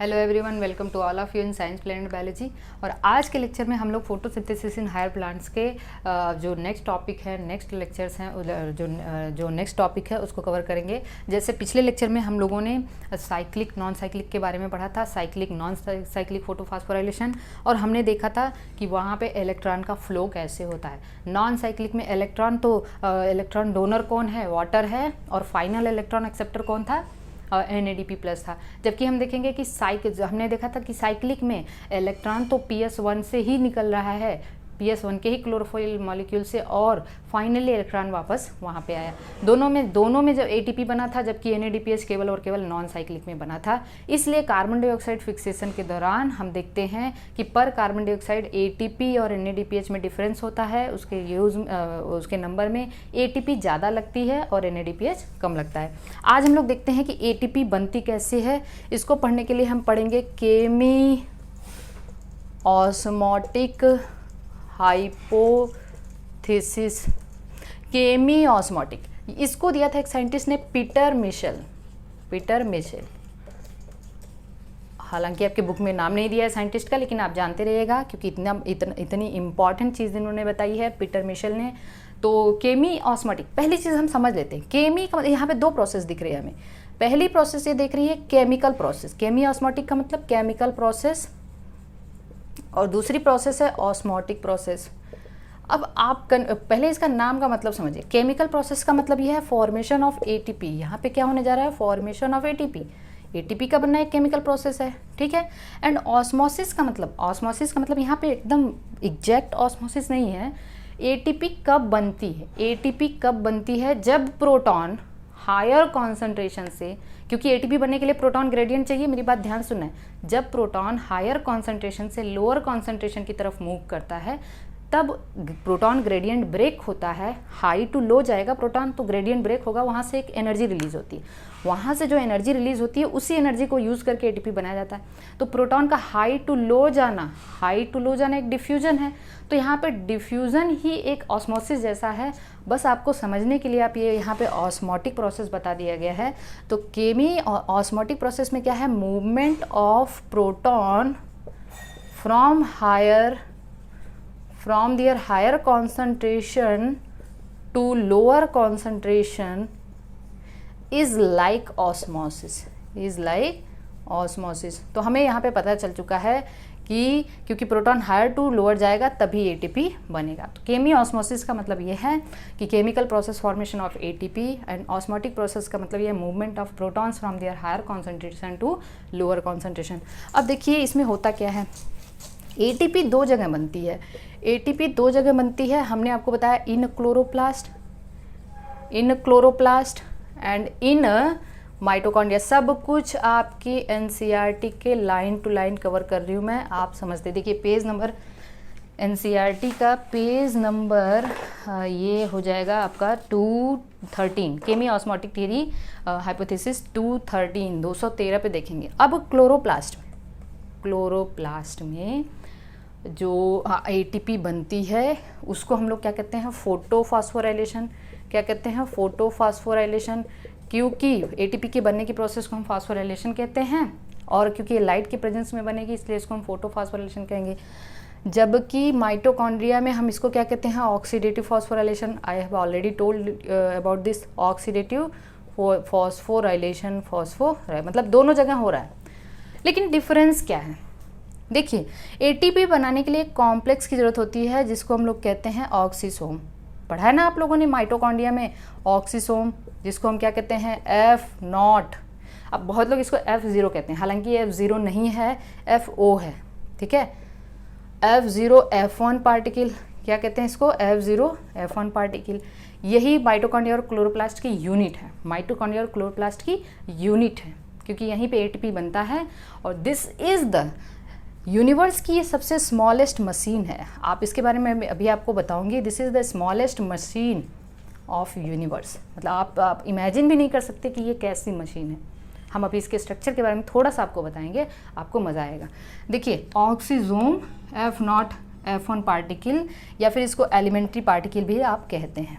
Hello everyone, welcome to all of you in science plant biology. और आज के lecture में हम लोग फोटोसिंथेसिस इन हायर प्लांट्स के जो नेक्स्ट टॉपिक है, नेक्स्ट लेक्चर्स हैं, जो नेक्स्ट टॉपिक है उसको कवर करेंगे। जैसे पिछले लेक्चर में हम लोगों ने साइक्लिक नॉन साइक्लिक के बारे में पढ़ा था, साइक्लिक नॉन साइक्लिक फोटोफॉस्फोराइलेशन, और हमने देखा था कि वहाँ पे इलेक्ट्रॉन का फ्लो कैसे होता है। नॉन साइक्लिक में इलेक्ट्रॉन डोनर कौन है, वाटर है, और फाइनल इलेक्ट्रॉन एक्सेप्टर कौन था, NADP+ था। जबकि हम देखेंगे कि हमने देखा था कि साइक्लिक में इलेक्ट्रॉन तो PS1 से ही निकल रहा है, PS1 के ही क्लोरोफिल मॉलिक्यूल से, और फाइनली इलेक्ट्रॉन वापस वहाँ पे आया। दोनों में जब ATP बना था, जबकि NADPH केवल और केवल नॉन साइक्लिक में बना था। इसलिए कार्बन डाइऑक्साइड फिक्सेशन के दौरान हम देखते हैं कि पर कार्बन डाइऑक्साइड ATP और NADPH में डिफरेंस होता है। उसके नंबर में ATP ज़्यादा लगती है और NADPH कम लगता है। आज हम लोग देखते हैं कि ATP बनती कैसे है। इसको पढ़ने के लिए हम पढ़ेंगे केमी ऑस्मोटिक हाइपोथेसिस। केमी ऑस्मोटिक, इसको दिया था एक साइंटिस्ट ने, पीटर मिशेल। हालांकि आपके बुक में नाम नहीं दिया है साइंटिस्ट का, लेकिन आप जानते रहिएगा क्योंकि इतनी इंपॉर्टेंट चीज़ इन्होंने बताई है पीटर मिशेल ने। तो केमी ऑस्मोटिक, पहली चीज़ हम समझ लेते हैं। केमी का यहाँ पे दो प्रोसेस दिख रही है हमें। पहली प्रोसेस ये देख रही है केमिकल प्रोसेस। केमी ऑस्मोटिक का मतलब केमिकल प्रोसेस, और दूसरी प्रोसेस है ऑस्मोटिक प्रोसेस। अब आप पहले इसका नाम का मतलब समझिए। केमिकल प्रोसेस का मतलब यह है फॉर्मेशन ऑफ ATP। यहाँ पे क्या होने जा रहा है, फॉर्मेशन ऑफ ATP। ATP का बनना एक केमिकल प्रोसेस है, ठीक है। एंड ऑस्मोसिस का मतलब यहाँ पे एकदम एग्जैक्ट ऑस्मोसिस नहीं है। ATP कब बनती है, जब प्रोटॉन हायर कॉन्सेंट्रेशन से, क्योंकि ATP बनने के लिए प्रोटॉन ग्रेडियंट चाहिए, मेरी बात ध्यान सुनना है। जब प्रोटॉन हायर कॉन्सेंट्रेशन से लोअर कॉन्सेंट्रेशन की तरफ मूव करता है, तब प्रोटॉन ग्रेडियंट ब्रेक होता है। हाई टू लो जाएगा प्रोटॉन, तो ग्रेडियंट ब्रेक होगा, वहाँ से एक एनर्जी रिलीज होती है। वहाँ से जो एनर्जी रिलीज होती है, उसी एनर्जी को यूज़ करके ATP बनाया जाता है। तो प्रोटॉन का हाई टू लो जाना एक डिफ्यूजन है। तो यहाँ पे डिफ्यूजन ही एक ऑस्मोसिस जैसा है। बस आपको समझने के लिए आप ये यहाँ पे ऑस्मोटिक प्रोसेस बता दिया गया है। तो केमी ऑस्मोटिक प्रोसेस में क्या है, movement of proton from their higher concentration to lower concentration is like osmosis। तो हमें यहाँ पे पता चल चुका है कि क्योंकि प्रोटॉन हायर टू लोअर जाएगा तभी ATP बनेगा। तो केमी ऑस्मोसिस का मतलब ये है कि chemical process formation of ATP, and osmotic process का मतलब ये है of protons from their higher concentration to lower concentration. अब देखिए इसमें होता क्या है। ATP दो जगह बनती है। हमने आपको बताया इन क्लोरोप्लास्ट एंड इन माइटोकॉन्ड्रिया। सब कुछ आपकी NCERT के लाइन टू लाइन कवर कर रही हूँ मैं, आप समझते। देखिए पेज नंबर, NCERT का पेज नंबर ये हो जाएगा आपका 213, केमी ऑस्मोटिक थ्योरी हाइपोथेसिस 213 पे देखेंगे। अब क्लोरोप्लास्ट में जो ATP बनती है उसको हम लोग क्या कहते हैं, फोटोफॉस्फोराइलेशन। क्योंकि ATP के बनने की प्रोसेस को हम फास्फोराइलेशन कहते हैं, और क्योंकि ये लाइट की प्रेजेंस में बनेगी इसलिए इसको हम फोटोफॉस्फोराइलेशन कहेंगे। जबकि माइटोकॉन्ड्रिया में हम इसको क्या कहते हैं, oxidative phosphorylation. I have already told about this oxidative phosphorylation. मतलब दोनों जगह हो रहा है, लेकिन डिफरेंस क्या है। देखिए ATP बनाने के लिए कॉम्प्लेक्स की ज़रूरत होती है जिसको हम लोग कहते हैं ऑक्सीसोम। पढ़ा है ना आप लोगों ने माइटोकॉन्ड्रिया में ऑक्सीसोम, जिसको हम क्या कहते हैं, F0। अब बहुत लोग इसको F0 कहते हैं, हालांकि ये F0 नहीं है, FO है, ठीक है। F0 F1 पार्टिकल, क्या कहते हैं इसको, F0 F1 पार्टिकल। यही माइटोकॉन्ड्रिया और क्लोरोप्लास्ट की यूनिट है, क्योंकि यहीं पे ATP बनता है। और दिस इज़ द यूनिवर्स की ये सबसे स्मॉलेस्ट मशीन है। आप इसके बारे में अभी आपको बताऊंगी। This is the smallest machine of universe. मतलब आप इमेजिन भी नहीं कर सकते कि ये कैसी मशीन है। हम अभी इसके स्ट्रक्चर के बारे में थोड़ा सा आपको बताएंगे, आपको मज़ा आएगा। देखिए ऑक्सीजोम F0 F1 पार्टिकल, या फिर इसको एलिमेंट्री पार्टिकल भी आप कहते हैं,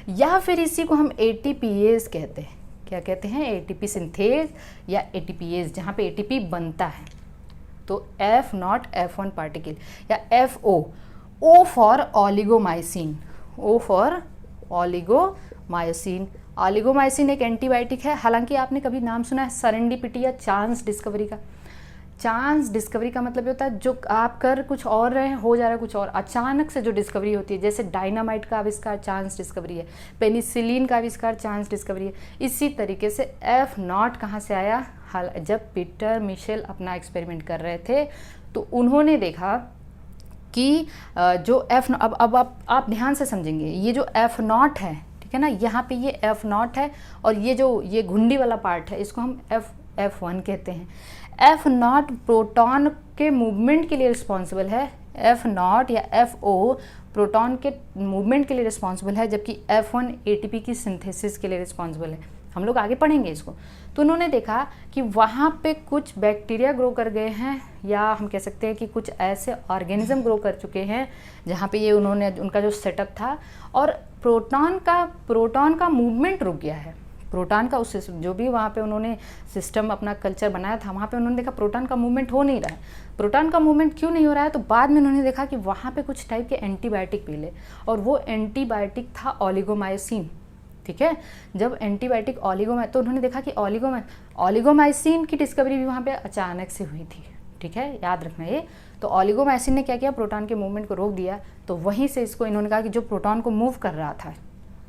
या फिर इसी को हम ATPase कहते हैं। क्या कहते हैं, एटीपी सिंथेज या एटीपीएज, जहाँ पे एटीपी बनता है। तो एफ नॉट F1 पार्टिकल या FO, O for oligomycin, O for oligomycin. Oligomycin एक एंटीबायोटिक है। हालांकि आपने कभी नाम सुना है सेरेंडिपिटी या चांस डिस्कवरी का? चांस डिस्कवरी का मतलब होता है जो आप कर कुछ और रहे हैं, हो जा रहा है कुछ और, अचानक से जो डिस्कवरी होती है। जैसे डायनामाइट का आविष्कार चांस डिस्कवरी है, पेनिसिलिन का आविष्कार चांस डिस्कवरी है। इसी तरीके से एफ नॉट कहाँ से आया? जब पीटर मिशेल अपना एक्सपेरिमेंट कर रहे थे तो उन्होंने देखा कि जो एफ, अब आप ध्यान से समझेंगे, ये जो एफ नॉट है, ठीक है ना, यहाँ पे ये एफ नॉट है और ये घुंडी वाला पार्ट है, इसको हम F1 कहते हैं। एफ नॉट प्रोटॉन के मूवमेंट के लिए रिस्पॉन्सिबल है, एफ नॉट या FO प्रोटॉन के मूवमेंट के लिए रिस्पॉन्सिबल है, जबकि F1 एटीपी की सिंथेसिस के लिए रिस्पॉन्सिबल है। हम लोग आगे पढ़ेंगे इसको। तो उन्होंने देखा कि वहाँ पे कुछ बैक्टीरिया ग्रो कर गए हैं, या हम कह सकते हैं कि कुछ ऐसे ऑर्गेनिज्म ग्रो कर चुके हैं जहाँ पे ये उनका जो सेटअप था, और प्रोटॉन का मूवमेंट रुक गया है। प्रोटॉन का उस जो भी वहाँ पे उन्होंने सिस्टम अपना कल्चर बनाया था, वहाँ पे उन्होंने देखा प्रोटॉन का मूवमेंट हो नहीं रहा है। प्रोटॉन का मूवमेंट क्यों नहीं हो रहा है? तो बाद में उन्होंने देखा कि वहाँ पे कुछ टाइप के एंटीबायोटिक मिले, और वो एंटीबायोटिक था ओलिगोमाइसिन। ठीक है, जब एंटीबायोटिक तो उन्होंने देखा कि ओलिगोमाइसिन की डिस्कवरी भी वहाँ पे अचानक से हुई थी। ठीक है, याद रखना ये। तो ओलिगोमाइसिन ने क्या किया? प्रोटॉन के मूवमेंट को रोक दिया। तो वहीं से इसको इन्होंने कहा कि जो प्रोटॉन को मूव कर रहा था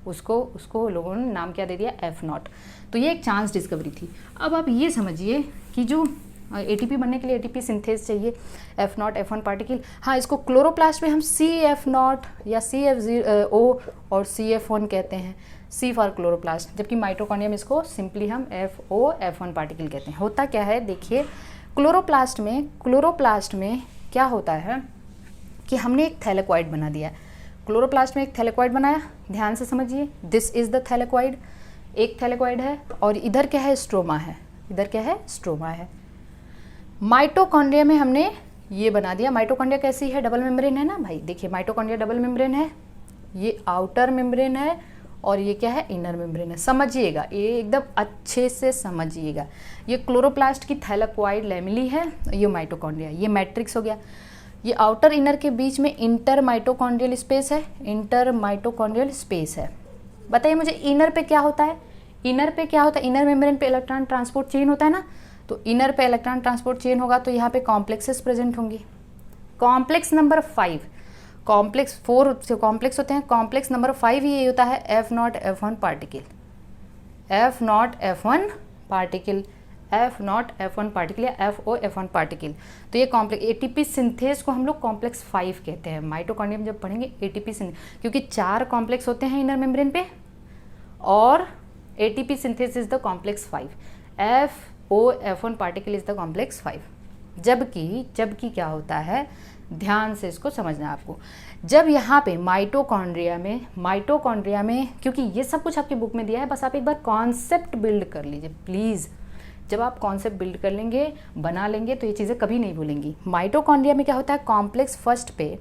उसको लोगों ने नाम क्या दे दिया? F not. तो ये एक चांस डिस्कवरी थी। अब आप ये समझिए कि जो एटीपी बनने के लिए एटीपी सिंथेज चाहिए, एफ नॉट F1 पार्टिकल। हाँ, इसको क्लोरोप्लास्ट में हम CF नॉट या CFO और CF1 कहते हैं, C फॉर क्लोरोप्लास्ट, जबकि माइटोकॉन्ड्रिया में इसको सिंपली हम FO F1 पार्टिकल कहते हैं। होता क्या है देखिए, क्लोरोप्लास्ट में क्या होता है कि हमने एक थैलेकॉइड बना दिया है। क्लोरोप्लास्ट में एक थैलेकॉइड बनाया, ध्यान से समझिए, दिस इज द थैलेकॉइड, एक थैलेकॉइड है, और इधर क्या है? स्ट्रोमा है। इधर क्या है? स्ट्रोमा है। माइटोकॉन्ड्रिया में हमने ये बना दिया। माइटोकॉन्ड्रिया कैसी है? डबल मेम्ब्रेन है ना भाई। देखिए माइटोकॉन्ड्रिया डबल मेम्ब्रेन है, ये आउटर मेम्ब्रेन है और ये क्या है? इनर मेम्ब्रेन है। समझिएगा, ये एकदम अच्छे से समझिएगा। ये क्लोरोप्लास्ट की थैलेकॉइड लैमेली है, ये माइटोकॉन्ड्रिया, ये मैट्रिक्स हो गया। ये आउटर इनर के बीच में इंटर माइटोकॉन्ड्रियल स्पेस है, इंटर माइटोकॉन्ड्रियल स्पेस है। बताइए मुझे, इनर पे क्या होता है? इनर पे क्या होता है? इनर मेम्ब्रेन पे इलेक्ट्रॉन ट्रांसपोर्ट चेन होता है ना, तो इनर पे इलेक्ट्रॉन ट्रांसपोर्ट चेन होगा तो यहाँ पे कॉम्प्लेक्सेस प्रेजेंट होंगी। कॉम्प्लेक्स नंबर 5, कॉम्प्लेक्स 4 से कॉम्प्लेक्स होते हैं, कॉम्प्लेक्स नंबर 5 ये होता है F not F1 particle, F not F1 particle, F not F1 particle या FO F1 पार्टिकल। तो ये कॉम्प्लेक्स एटीपी सिंथेज को हम लोग कॉम्प्लेक्स 5 कहते हैं। माइटोकॉन्ड्रिया में जब पढ़ेंगे एटीपी सिंथेज, क्योंकि 4 कॉम्प्लेक्स होते हैं इनर मेम्ब्रेन पे, और ATP synthase is the complex 5, FO F1 particle is the complex 5। जबकि क्या होता है, ध्यान से इसको समझना है आपको। जब यहाँ पे माइटोकॉन्ड्रिया में, क्योंकि ये सब कुछ आपकी बुक में दिया है, बस आप एक बार कॉन्सेप्ट बिल्ड कर लीजिए प्लीज़। जब आप कॉन्सेप्ट बिल्ड कर लेंगे, बना लेंगे, तो ये चीज़ें कभी नहीं भूलेंगी। माइटोकॉन्ड्रिया में क्या होता है? कॉम्प्लेक्स फर्स्ट पे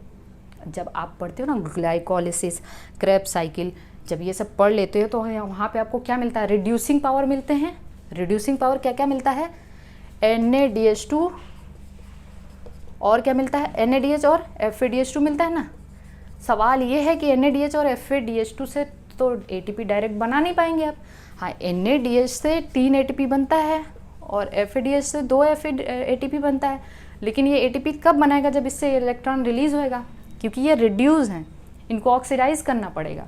जब आप पढ़ते हो ना ग्लाइकोलिसिस, क्रेब्स साइकिल, जब ये सब पढ़ लेते हो तो वहाँ पे आपको क्या मिलता है? रिड्यूसिंग पावर मिलते हैं। रिड्यूसिंग पावर क्या क्या मिलता है? NADH2 और क्या मिलता है? NADH और FADH2 मिलता है ना। सवाल ये है कि NADH और FADH2 से तो ATP डायरेक्ट बना नहीं पाएंगे आप। हाँ, NADH से 3 ATP बनता है और FADH से 2 ATP बनता है, लेकिन ये ATP कब बनाएगा? जब इससे इलेक्ट्रॉन रिलीज होएगा, क्योंकि ये रिड्यूस हैं, इनको ऑक्सीडाइज करना पड़ेगा।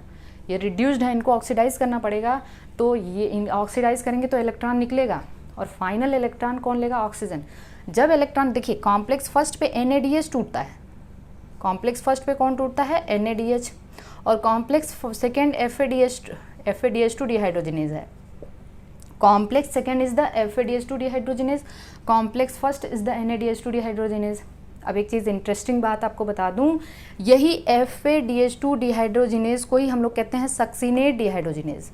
ये रिड्यूस्ड है, इनको ऑक्सीडाइज करना पड़ेगा, तो ये ऑक्सीडाइज करेंगे तो इलेक्ट्रॉन निकलेगा, और फाइनल इलेक्ट्रॉन कौन लेगा? ऑक्सीजन। जब इलेक्ट्रॉन, देखिए कॉम्प्लेक्स फर्स्ट पे NADH टूटता है, कॉम्प्लेक्स फर्स्ट पे कौन टूटता है? NADH, और कॉम्प्लेक्स सेकेंड FADH2 डिहाइड्रोजिनेज है। Complex second is the FADH2 dehydrogenase, complex first is the NADH2 dehydrogenase. अब एक चीज़ इंटरेस्टिंग बात आपको बता दूं, यही FADH2 डिहाइड्रोजिनेज को ही हम लोग कहते हैं सक्सीनेट डिहाइड्रोजिनेज।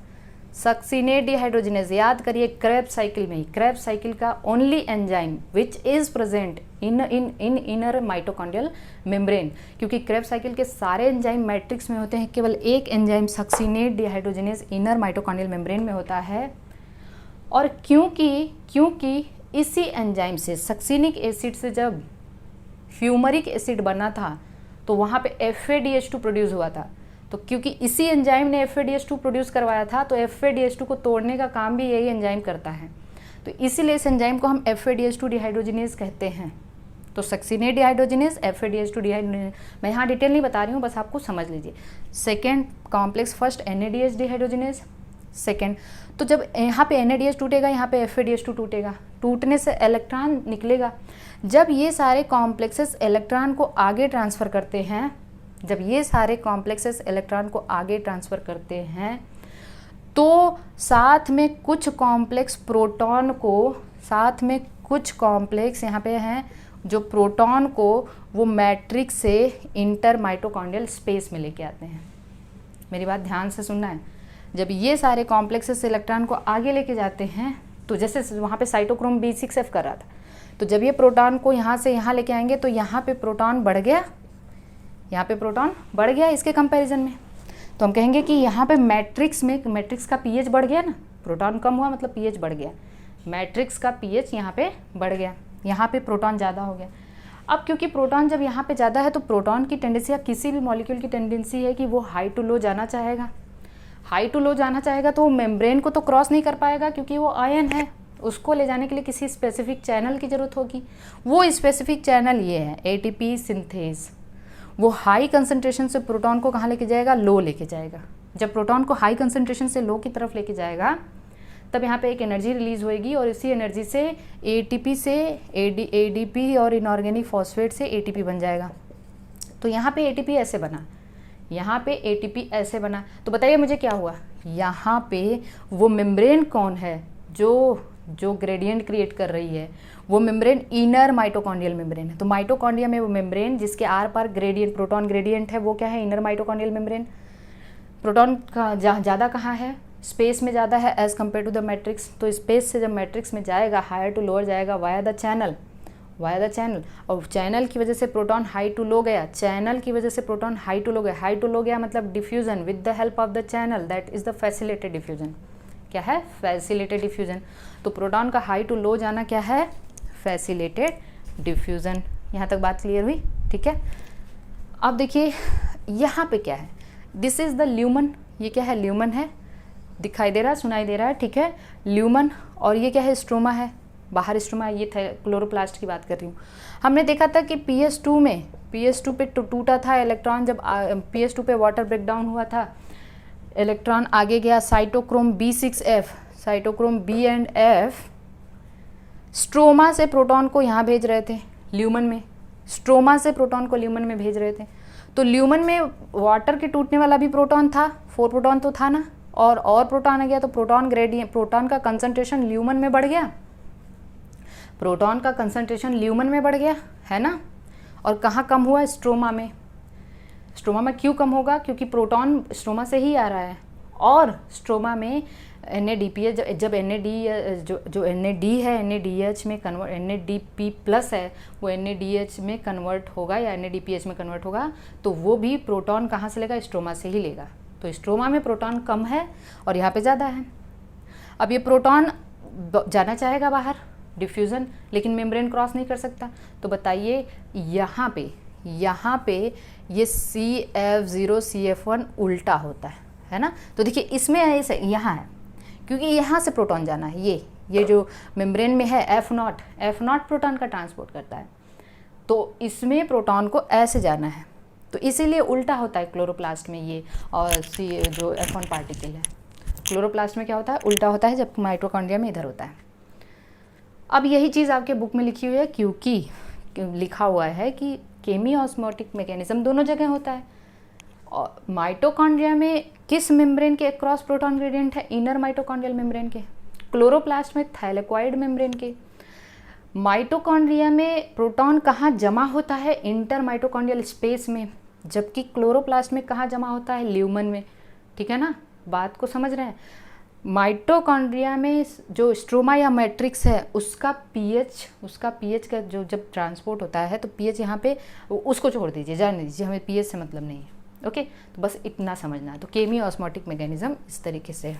सक्सीनेट डिहाइड्रोजिनेज याद करिए, क्रेब्स साइकिल में ही, क्रेब्स साइकिल का only enzyme which is present in inner mitochondrial membrane, क्योंकि क्रेब्स साइकिल के सारे एंजाइम मैट्रिक्स में होते हैं, केवल एक enzyme succinate dehydrogenase inner mitochondrial membrane में होता है, और क्योंकि इसी एंजाइम से सक्सिनिक एसिड से जब फ्यूमरिक एसिड बना था तो वहाँ पे FADH2 प्रोड्यूस हुआ था। तो क्योंकि इसी एंजाइम ने FADH2 प्रोड्यूस करवाया था तो FADH2 को तोड़ने का काम भी यही एंजाइम करता है। तो इसीलिए इस एंजाइम को हम FADH2 डिहाइड्रोजिनेज कहते हैं। तो सक्सिनेट डिहाइड्रोजिनेज, FADH2 डिहाइड्रोजिनेज, मैं यहाँ डिटेल नहीं बता रही हूँ, बस आपको समझ लीजिए। Second complex, first NADH dehydrogenase, second. तो जब यहाँ पे NADH टूटेगा, यहाँ पे FADH2 टूटेगा, टूटने से इलेक्ट्रॉन निकलेगा। जब ये सारे कॉम्प्लेक्सेस इलेक्ट्रॉन को आगे ट्रांसफ़र करते हैं, जब ये सारे कॉम्प्लेक्सेस इलेक्ट्रॉन को आगे ट्रांसफ़र करते हैं तो साथ में कुछ कॉम्प्लेक्स प्रोटॉन को, साथ में कुछ कॉम्प्लेक्स यहाँ पे हैं जो प्रोटॉन को वो मैट्रिक्स से इंटर माइटोकॉन्ड्रियल स्पेस में लेके आते हैं। मेरी बात ध्यान से सुनना है। जब ये सारे कॉम्प्लेक्सेस इलेक्ट्रॉन को आगे लेके जाते हैं तो जैसे वहाँ पे साइटोक्रोम B6F कर रहा था, तो जब ये प्रोटॉन को यहाँ से यहाँ लेके आएंगे तो यहाँ पे प्रोटॉन बढ़ गया, यहाँ पे प्रोटॉन बढ़ गया इसके कंपैरिजन में। तो हम कहेंगे कि यहाँ पे मैट्रिक्स में, मैट्रिक्स का pH बढ़ गया ना, प्रोटॉन कम हुआ मतलब pH बढ़ गया, मैट्रिक्स का pH यहाँ पे बढ़ गया, यहाँ पे प्रोटॉन ज़्यादा हो गया। अब क्योंकि प्रोटॉन जब यहाँ पे ज़्यादा है तो प्रोटॉन की टेंडेंसी या किसी भी मॉलिक्यूल की टेंडेंसी है कि वो हाई टू लो जाना चाहेगा। हाई टू लो जाना चाहेगा तो वो मेम्ब्रेन को तो क्रॉस नहीं कर पाएगा क्योंकि वो आयन है, उसको ले जाने के लिए किसी स्पेसिफिक चैनल की ज़रूरत होगी। वो स्पेसिफिक चैनल ये है ATP सिंथेज। वो हाई कंसंट्रेशन से प्रोटॉन को कहाँ लेके जाएगा, लो लेके जाएगा। जब प्रोटॉन को हाई कंसंट्रेशन से लो की तरफ लेके जाएगा तब यहाँ पे एक एनर्जी रिलीज होएगी और इसी एनर्जी से ATP से ADP और इनऑर्गेनिक फॉस्फेट से ATP बन जाएगा। तो यहाँ पे ATP ऐसे बना, यहाँ पे ATP ऐसे बना। तो बताइए मुझे क्या हुआ, यहाँ पे वो मेम्ब्रेन कौन है जो ग्रेडियंट क्रिएट कर रही है, वो मेम्ब्रेन इनर माइटोकॉन्ड्रियल मेम्ब्रेन है। तो माइटोकॉन्ड्रिया में वो मेम्ब्रेन जिसके आर पार ग्रेडियंट, प्रोटॉन ग्रेडियंट है, वो क्या है, इनर माइटोकॉन्ड्रियल मेम्ब्रेन। प्रोटॉन का ज़्यादा कहाँ है, स्पेस में ज़्यादा है as compared to the matrix. तो स्पेस से जब मैट्रिक्स में जाएगा हायर टू लोअर जाएगा वाया द चैनल, और चैनल की वजह से प्रोटॉन हाई टू लो गया, चैनल की वजह से प्रोटॉन हाई टू लो गया। हाई टू लो गया मतलब diffusion with the help of the channel, that is the facilitated diffusion. क्या है, फैसिलिटेड डिफ्यूजन। तो प्रोटॉन का हाई टू लो जाना क्या है, फैसिलिटेड डिफ्यूजन। यहाँ तक बात क्लियर हुई, ठीक है। अब देखिए यहाँ पे क्या है, दिस इज द ल्यूमन। ये क्या है, ल्यूमन है, दिखाई दे रहा है, सुनाई दे रहा है, ठीक है, ल्यूमन। और ये क्या है, स्ट्रोमा है, बाहर स्ट्रोमा है। ये क्लोरोप्लास्ट की बात कर रही हूँ। हमने देखा था कि PS2 पे टूटा था इलेक्ट्रॉन, जब PS2 पे वाटर ब्रेकडाउन हुआ था, इलेक्ट्रॉन आगे गया, cytochrome B6F, cytochrome B and F stroma से प्रोटॉन को यहाँ भेज रहे थे ल्यूमन में, स्ट्रोमा से प्रोटॉन को ल्यूमन में भेज रहे थे। तो ल्यूमन में वाटर के टूटने वाला भी प्रोटॉन था, 4 प्रोटॉन तो था ना, और प्रोटॉन आ गया। तो प्रोटॉन ग्रेडियंट, प्रोटॉन का कंसंट्रेशन ल्यूमन में बढ़ गया, प्रोटॉन का कंसंट्रेशन ल्यूमन में बढ़ गया, है ना। और कहाँ कम हुआ, स्ट्रोमा में। स्ट्रोमा में क्यों कम होगा, क्योंकि प्रोटॉन स्ट्रोमा से ही आ रहा है। और स्ट्रोमा में NADP है, जब NAD जो NAD है NADH में कन्वर्ट, NADP प्लस है वो NADH में कन्वर्ट होगा या NADPH में कन्वर्ट होगा, तो वो भी प्रोटॉन कहाँ से लेगा, स्ट्रोमा से ही लेगा। तो स्ट्रोमा में प्रोटॉन कम है और यहाँ पे ज़्यादा है। अब ये प्रोटॉन जाना चाहेगा बाहर, डिफ्यूज़न, लेकिन मेम्ब्रेन क्रॉस नहीं कर सकता। तो बताइए यहाँ पे ये CF0CF1 उल्टा होता है ना। तो देखिए इसमें ऐसे यहाँ है, क्योंकि यहाँ से प्रोटॉन जाना है, ये जो मेम्ब्रेन में है F0 प्रोटॉन का ट्रांसपोर्ट करता है, तो इसमें प्रोटॉन को ऐसे जाना है, तो इसीलिए उल्टा होता है क्लोरोप्लास्ट में ये। और जो F1 पार्टिकल है क्लोरोप्लास्ट में क्या होता है, उल्टा होता है, जब माइटोकॉन्ड्रिया में इधर होता है। अब यही चीज़ आपके बुक में लिखी हुई है, क्योंकि लिखा हुआ है कि केमी ऑस्मोटिक मैकेनिज्म दोनों जगह होता है। और माइटोकॉन्ड्रिया में किस मेम्ब्रेन के अक्रॉस प्रोटॉन ग्रेडियंट है, इनर माइटोकॉन्ड्रियल मेम्ब्रेन के। क्लोरोप्लास्ट में थाइलेक्वाइड मेम्ब्रेन के। माइटोकॉन्ड्रिया में प्रोटॉन कहाँ जमा होता है, इंटर माइटोकॉन्ड्रियल स्पेस में, जबकि क्लोरोप्लास्ट में कहाँ जमा होता है, ल्यूमन में। ठीक है ना, बात को समझ रहे हैं। माइटोकॉन्ड्रिया में जो स्ट्रोमा या मैट्रिक्स है उसका पीएच का जो जब ट्रांसपोर्ट होता है तो पीएच यहाँ पे उसको छोड़ दीजिए, जाने दीजिए, हमें पीएच से मतलब नहीं है। ओके, तो बस इतना समझना है। तो केमी ऑस्मोटिक मैकेनिज्म इस तरीके से है।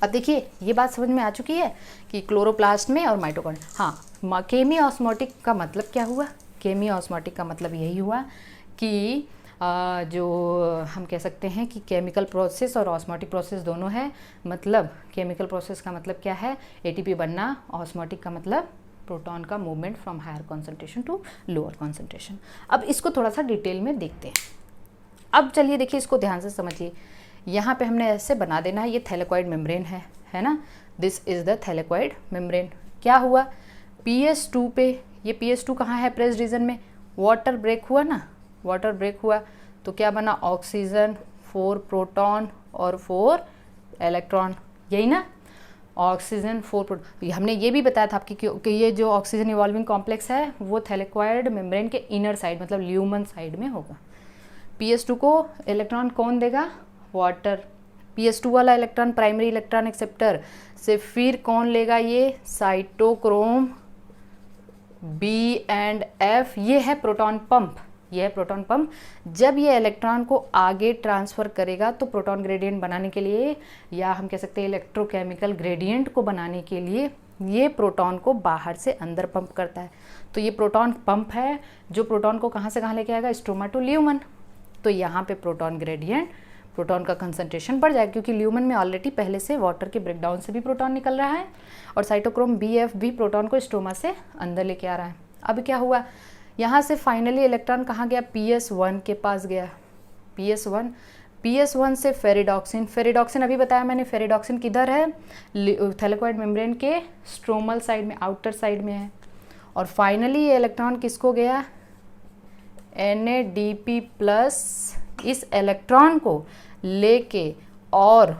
अब देखिए ये बात समझ में आ चुकी है कि क्लोरोप्लास्ट में और माइटोकॉन्ड्रिया। हाँ, केमी ऑस्मोटिक का मतलब क्या हुआ? केमी ऑस्मोटिक का मतलब यही हुआ कि जो हम कह सकते हैं कि केमिकल प्रोसेस और ऑस्मोटिक प्रोसेस दोनों है। मतलब केमिकल प्रोसेस का मतलब क्या है? एटीपी बनना। ऑस्मोटिक का मतलब प्रोटॉन का movement from higher concentration to lower concentration. अब इसको थोड़ा सा डिटेल में देखते हैं। अब चलिए देखिए, इसको ध्यान से समझिए। यहाँ पे हमने ऐसे बना देना है, ये थैलेकॉइड मेम्ब्रेन है ना। This is the thylakoid membrane. क्या हुआ? PS2 पे, ये PS2 कहाँ है? प्रेस रीजन में। वाटर ब्रेक हुआ ना, वाटर ब्रेक हुआ तो क्या बना? ऑक्सीजन, 4 प्रोटॉन और 4 इलेक्ट्रॉन, यही ना। Oxygen 4 proton. हमने ये भी बताया था आपकी कि ये जो ऑक्सीजन इवॉल्विंग कॉम्प्लेक्स है वो थैलेकॉइड मेम्ब्रेन के इनर साइड मतलब ल्यूमन साइड में होगा। PS2 को इलेक्ट्रॉन कौन देगा? वाटर। PS2 वाला इलेक्ट्रॉन प्राइमरी इलेक्ट्रॉन एक्सेप्टर से फिर कौन लेगा? ये साइटोक्रोम B&F। ये है प्रोटॉन पंप, ये है प्रोटॉन पंप। जब ये इलेक्ट्रॉन को आगे ट्रांसफ़र करेगा तो प्रोटॉन ग्रेडियंट बनाने के लिए, या हम कह सकते हैं इलेक्ट्रोकेमिकल ग्रेडियंट को बनाने के लिए, ये प्रोटॉन को बाहर से अंदर पंप करता है। तो ये प्रोटॉन पंप है जो प्रोटॉन को कहाँ से कहाँ लेके आएगा? Stroma to lumen. तो यहाँ पे प्रोटॉन ग्रेडियंट, प्रोटॉन का कंसंट्रेशन बढ़ जाएगा क्योंकि ल्यूमन में ऑलरेडी पहले से वाटर के ब्रेकडाउन से भी प्रोटॉन निकल रहा है और साइटोक्रोम BF भी प्रोटॉन को स्ट्रोमा से अंदर लेके आ रहा है। अब क्या हुआ? यहाँ से फाइनली इलेक्ट्रॉन कहाँ गया? PS1 के पास गया। PS1 से फेरिडॉक्सिन। फेरिडॉक्सिन अभी बताया मैंने, फेरिडॉक्सिन किधर है? थैलेकॉइड मेम्ब्रेन के स्ट्रोमल साइड में, आउटर साइड में है। और फाइनली ये इलेक्ट्रॉन किसको गया? NADP+। इस इलेक्ट्रॉन को लेके और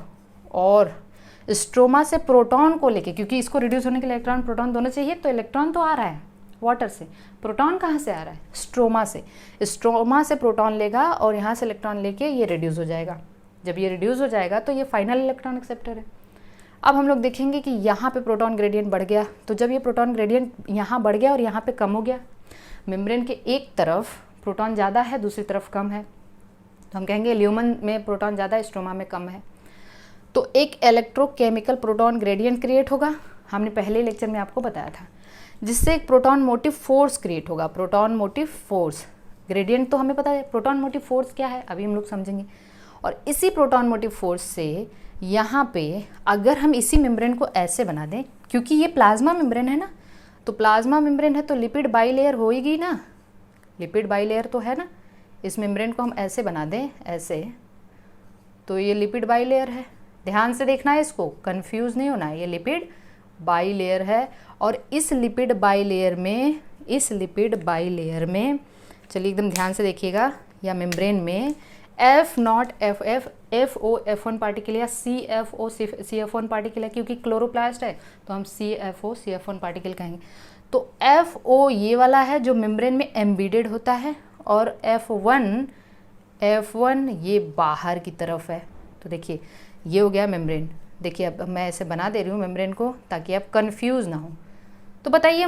स्ट्रोमा से प्रोटॉन को लेके, क्योंकि इसको रिड्यूस होने के लिए इलेक्ट्रॉन प्रोटॉन दोनों चाहिए, तो इलेक्ट्रॉन तो आ रहा है वाटर से, प्रोटॉन कहाँ से आ रहा है? स्ट्रोमा से। स्ट्रोमा से प्रोटॉन लेगा और यहाँ से इलेक्ट्रॉन लेके ये रिड्यूस हो जाएगा। जब ये रिड्यूस हो जाएगा तो ये फाइनल इलेक्ट्रॉन एक्सेप्टर है। अब हम लोग देखेंगे कि यहाँ पे प्रोटॉन ग्रेडियंट बढ़ गया। तो जब ये प्रोटॉन ग्रेडियंट यहाँ बढ़ गया और यहाँ पे कम हो गया, मेम्ब्रेन के एक तरफ प्रोटॉन ज़्यादा है, दूसरी तरफ कम है, तो हम कहेंगे ल्यूमन में प्रोटॉन ज़्यादा है, स्ट्रोमा में कम है। तो एक इलेक्ट्रोकेमिकल प्रोटॉन ग्रेडियंट क्रिएट होगा, हमने पहले लेक्चर में आपको बताया था, जिससे एक प्रोटॉन मोटिव फोर्स क्रिएट होगा। प्रोटॉन मोटिव फोर्स ग्रेडियंट तो हमें पता है, प्रोटॉन मोटिव फोर्स क्या है अभी हम लोग समझेंगे। और इसी प्रोटॉन मोटिव फोर्स से यहाँ पे अगर हम इसी मेम्ब्रेन को ऐसे बना दें, क्योंकि ये प्लाज्मा मेम्ब्रेन है ना, तो प्लाज्मा मेम्ब्रेन है तो लिपिड बाईलेयर होएगी ना, लिपिड बाईलेयर तो है ना। इस मेम्ब्रेन को हम ऐसे बना दें, ऐसे, तो ये लिपिड बाईलेयर है। ध्यान से देखना है, इसको कंफ्यूज नहीं होना है, ये लिपिड बाईलेयर है। और इस लिपिड बाईलेयर में चलिए एकदम ध्यान से देखिएगा, या मेम्ब्रेन में F0 FO F1 पार्टिकल या CFO CF1 पार्टिकल है, क्योंकि क्लोरोप्लास्ट है तो हम CFO CF1 पार्टिकल कहेंगे। तो FO ये वाला है जो मेम्ब्रेन में एम्बेडेड होता है, और F1 ये बाहर की तरफ है। तो देखिए ये हो गया मेम्ब्रेन। देखिए अब मैं ऐसे बना दे रही हूँ मेम्ब्रेन को ताकि आप कंफ्यूज ना हो। तो बताइए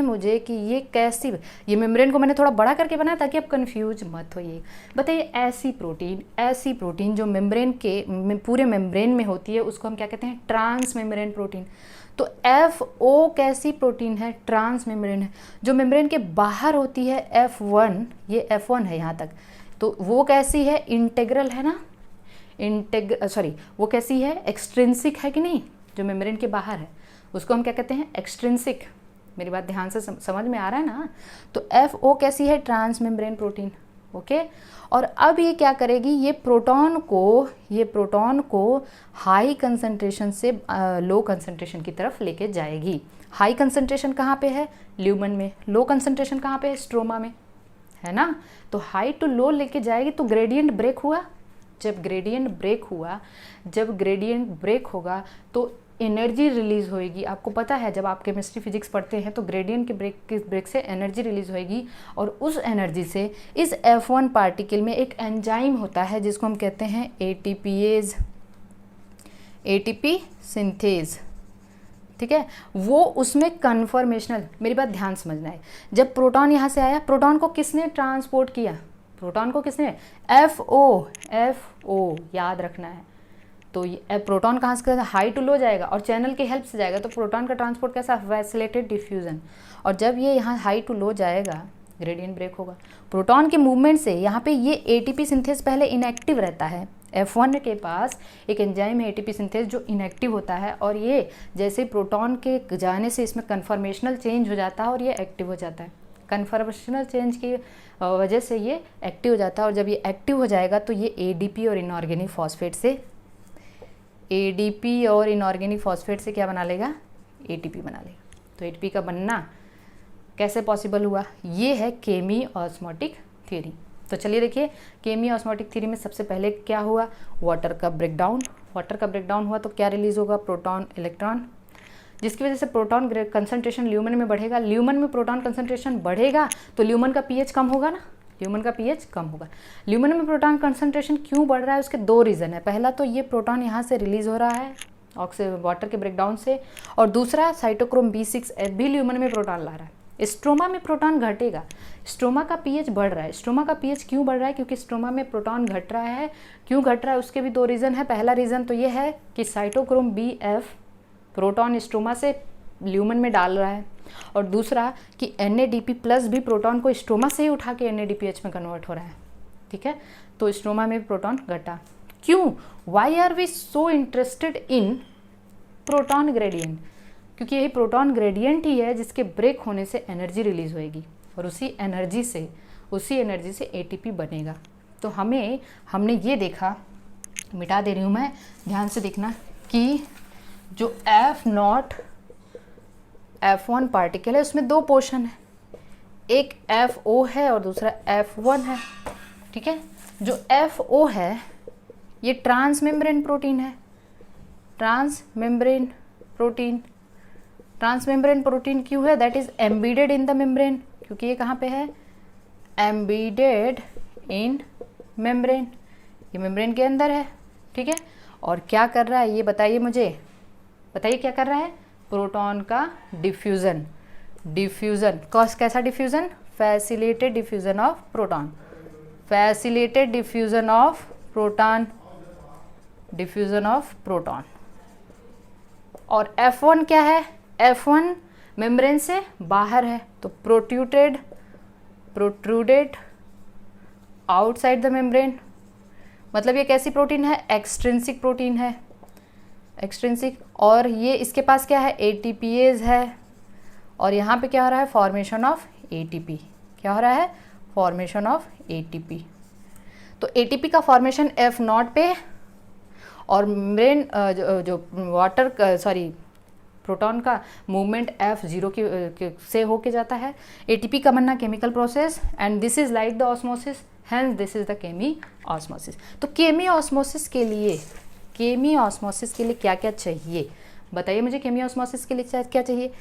मुझे कि ये कैसी, ये मेम्ब्रेन को मैंने थोड़ा बड़ा करके बनाया ताकि आप कंफ्यूज मत होइए। बताइए ऐसी प्रोटीन जो मेम्ब्रेन के पूरे मेम्ब्रेन में होती है उसको हम क्या कहते हैं? Trans membrane protein. तो FO कैसी प्रोटीन है? ट्रांस मेम्ब्रेन है। जो मेम्ब्रेन के बाहर होती है F1, ये F1 है यहाँ तक, तो वो कैसी है? इंटेग्रल है ना, वो कैसी है? एक्सट्रिंसिक है कि नहीं? जो मेम्ब्रेन के बाहर है उसको हम क्या कहते हैं? एक्सट्रिंसिक। मेरी बात ध्यान से समझ में आ रहा है ना? तो FO कैसी है? Trans membrane protein. ओके। और अब ये क्या करेगी? ये प्रोटॉन को हाई कंसंट्रेशन से लो कंसंट्रेशन की तरफ लेके जाएगी। हाई कंसंट्रेशन कहाँ पे है? ल्यूमन में। लो कंसंट्रेशन कहाँ पे है? स्ट्रोमा में, है ना। तो हाई टू लो लेके जाएगी। तो ग्रेडियंट ब्रेक हुआ। जब ग्रेडियंट ब्रेक होगा तो एनर्जी रिलीज होएगी। आपको पता है जब आप केमिस्ट्री फिजिक्स पढ़ते हैं तो ग्रेडियंट के ब्रेक से एनर्जी रिलीज होएगी, और उस एनर्जी से इस F1 पार्टिकल में एक एंजाइम होता है जिसको हम कहते हैं ATP सिंथेज। ठीक है, वो उसमें कन्फर्मेशनल, मेरी बात ध्यान समझना है, जब प्रोटॉन यहाँ से आया, प्रोटॉन को किसने ट्रांसपोर्ट किया? FO याद रखना है। तो ये प्रोटॉन कहाँ से हाई टू लो जाएगा और चैनल की हेल्प से जाएगा, तो प्रोटॉन का ट्रांसपोर्ट कैसा, वैसिलेटेड डिफ्यूजन। और जब ये यहाँ हाई टू लो जाएगा ग्रेडियंट ब्रेक होगा। प्रोटॉन के मूवमेंट से यहाँ पे ये एटीपी सिंथेस पहले इनएक्टिव रहता है। F1 के पास एक एंजाइम है एटीपी सिंथेस जो इनएक्टिव होता है, और ये जैसे प्रोटॉन के जाने से इसमें कन्फर्मेशनल चेंज हो जाता है और ये एक्टिव हो जाता है। कन्फर्मेशनल चेंज की वजह से ये एक्टिव हो जाता है, और जब ये एक्टिव हो जाएगा तो ये एडीपी और इनऑर्गेनिक फॉस्फेट से क्या बना लेगा, एटीपी बना लेगा। तो एटीपी का बनना कैसे पॉसिबल हुआ, ये है केमी ऑस्मोटिक थ्योरी। तो चलिए देखिए, केमी ऑस्मोटिक थ्योरी में सबसे पहले क्या हुआ, वाटर का ब्रेकडाउन हुआ, तो क्या रिलीज होगा, प्रोटॉन इलेक्ट्रॉन, जिसकी वजह से प्रोटॉन कंसंट्रेशन ल्यूमन में बढ़ेगा। ल्यूमन में प्रोटॉन कंसंट्रेशन बढ़ेगा तो ल्यूमन का पीएच कम होगा ना, ल्यूमन में प्रोटॉन कंसंट्रेशन क्यों बढ़ रहा है, उसके दो रीज़न है। पहला तो ये प्रोटॉन यहाँ से रिलीज हो रहा है वाटर के ब्रेकडाउन से, और दूसरा साइटोक्रोम B6F भी ल्यूमन में प्रोटॉन ला रहा है। स्ट्रोमा में प्रोटॉन घटेगा, स्ट्रोमा का पीएच बढ़ रहा है। स्ट्रोमा का पीएच क्यों बढ़ रहा है, क्योंकि स्ट्रोमा में प्रोटॉन घट रहा है। क्यों घट रहा है, उसके भी दो रीज़न है। पहला रीज़न तो ये है कि साइटोक्रोम BF प्रोटॉन स्ट्रोमा से ल्यूमन में डाल रहा है, और दूसरा कि NADP+ भी प्रोटॉन को स्ट्रोमा से ही उठा के NADPH में कन्वर्ट हो रहा है। ठीक है, तो स्ट्रोमा में प्रोटॉन घटा। क्यों, why are we so interested in proton gradient, क्योंकि यही प्रोटॉन ग्रेडियंट ही है जिसके ब्रेक होने से एनर्जी रिलीज होएगी, और उसी एनर्जी से एटीपी बनेगा। तो हमने ये देखा, मिटा दे रही हूँ मैं, ध्यान से देखना, कि जो F1 पार्टिकल है उसमें दो पोर्शन है, एक FO है और दूसरा F1 है। ठीक है, जो FO है ये ट्रांसमेम्ब्रेन प्रोटीन है। ट्रांसमेम्ब्रेन प्रोटीन क्यों है, that is embedded in the membrane, क्योंकि ये कहाँ पे है, एम्बीडेड इन मेम्ब्रेन, ये मेम्ब्रेन के अंदर है। ठीक है, और क्या कर रहा है ये बताइए मुझे, क्या कर रहा है, प्रोटॉन का डिफ्यूजन। कैसा diffusion, facilitated diffusion of proton. और F1 क्या है, F1 मेम्ब्रेन से बाहर है, तो प्रोट्रूडेड आउटसाइड द मेम्ब्रेन। मतलब ये कैसी प्रोटीन है, एक्सट्रिंसिक प्रोटीन है, और ये इसके पास क्या है, ATPase है, और यहाँ पे क्या हो रहा है, फॉर्मेशन ऑफ ATP। तो ATP का फॉर्मेशन F0 पे, और मेम्ब्रेन प्रोटॉन का मूवमेंट F0 से होके जाता है। ATP का बनना chemical process, and this is like the osmosis, hence this is the chemiosmosis. तो केमी ऑस्मोसिस के लिए क्या क्या चाहिए, बताइए मुझे, केमी ऑस्मोसिस के लिए क्या चाहिए,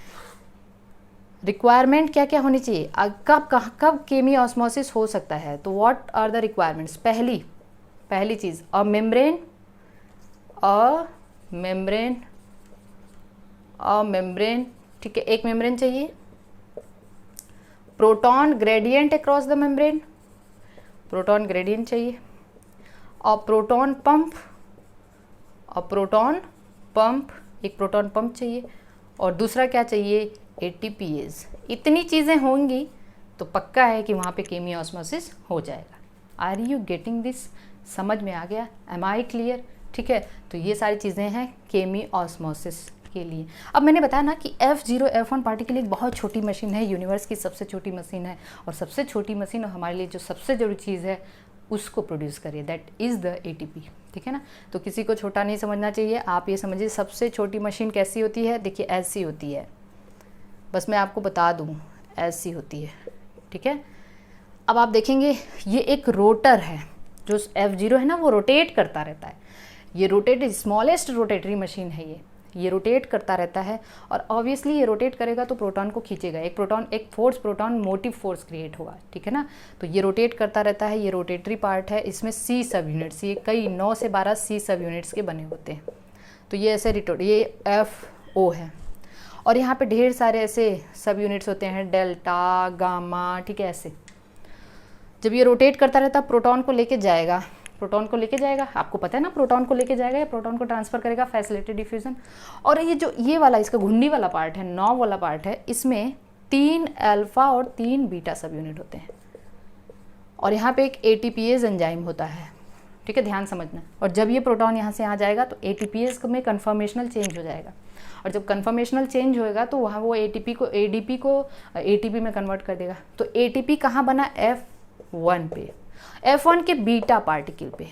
रिक्वायरमेंट क्या क्या होनी चाहिए, कब केमी ऑस्मोसिस हो सकता है। तो व्हाट आर द रिक्वायरमेंट्स, पहली चीज़, अ मेम्ब्रेन, ठीक है, एक मेम्ब्रेन चाहिए। Proton gradient across the membrane, चाहिए। और प्रोटॉन पंप, एक प्रोटॉन पंप चाहिए, और दूसरा क्या चाहिए, ATPase। इतनी चीज़ें होंगी तो पक्का है कि वहाँ पे केमी ऑस्मोसिस हो जाएगा। आर यू गेटिंग दिस, समझ में आ गया, एम आई क्लियर। ठीक है, तो ये सारी चीज़ें हैं केमी ऑस्मोसिस के लिए। अब मैंने बताया ना कि F0 F1 पार्टिकल एक बहुत छोटी मशीन है, यूनिवर्स की सबसे छोटी मशीन है, और सबसे छोटी मशीन और हमारे लिए जो सबसे जरूरी चीज़ है उसको प्रोड्यूस करिए, दैट इज़ द ATP। ठीक है ना, तो किसी को छोटा नहीं समझना चाहिए, आप ये समझिए सबसे छोटी मशीन कैसी होती है, देखिए ऐसी होती है, बस मैं आपको बता दूँ ऐसी होती है। ठीक है, अब आप देखेंगे ये एक रोटर है, जो F0 है ना वो रोटेट करता रहता है, ये स्मॉलेस्ट रोटेटरी मशीन है, ये रोटेट करता रहता है, और ऑब्वियसली ये रोटेट करेगा तो प्रोटॉन को खींचेगा, एक प्रोटॉन मोटिव फोर्स क्रिएट होगा। ठीक है ना, तो ये रोटेट करता रहता है, ये रोटेटरी पार्ट है, इसमें C सब यूनिट्स, ये कई 9 से 12 C सब यूनिट्स के बने होते हैं। तो ये ऐसे ये FO है, और यहाँ पे ढेर सारे ऐसे सब यूनिट्स होते हैं, डेल्टा, गामा। ठीक है, ऐसे जब ये रोटेट करता रहता प्रोटॉन को लेके जाएगा, प्रोटॉन को लेके जाएगा, आपको पता है ना, प्रोटॉन को लेके जाएगा या प्रोटॉन को ट्रांसफर करेगा, फैसिलिटेड डिफ्यूजन। और ये जो ये वाला इसका घुंडी वाला पार्ट है, नॉब वाला पार्ट है, इसमें 3 अल्फा और 3 बीटा सब यूनिट होते हैं, और यहाँ पे एक एटीपीएज एंजाइम होता है, ठीक है, ध्यान समझना। और जब ये प्रोटॉन यहाँ से आ जाएगा तो एटीपीएज में कन्फर्मेशनल चेंज हो जाएगा, और जब कन्फर्मेशनल चेंज होएगा तो वहाँ वो एटीपी को एटीपी में कन्वर्ट कर देगा। तो एटीपी कहाँ बना, F1 पे, F1 के बीटा पार्टिकल पे,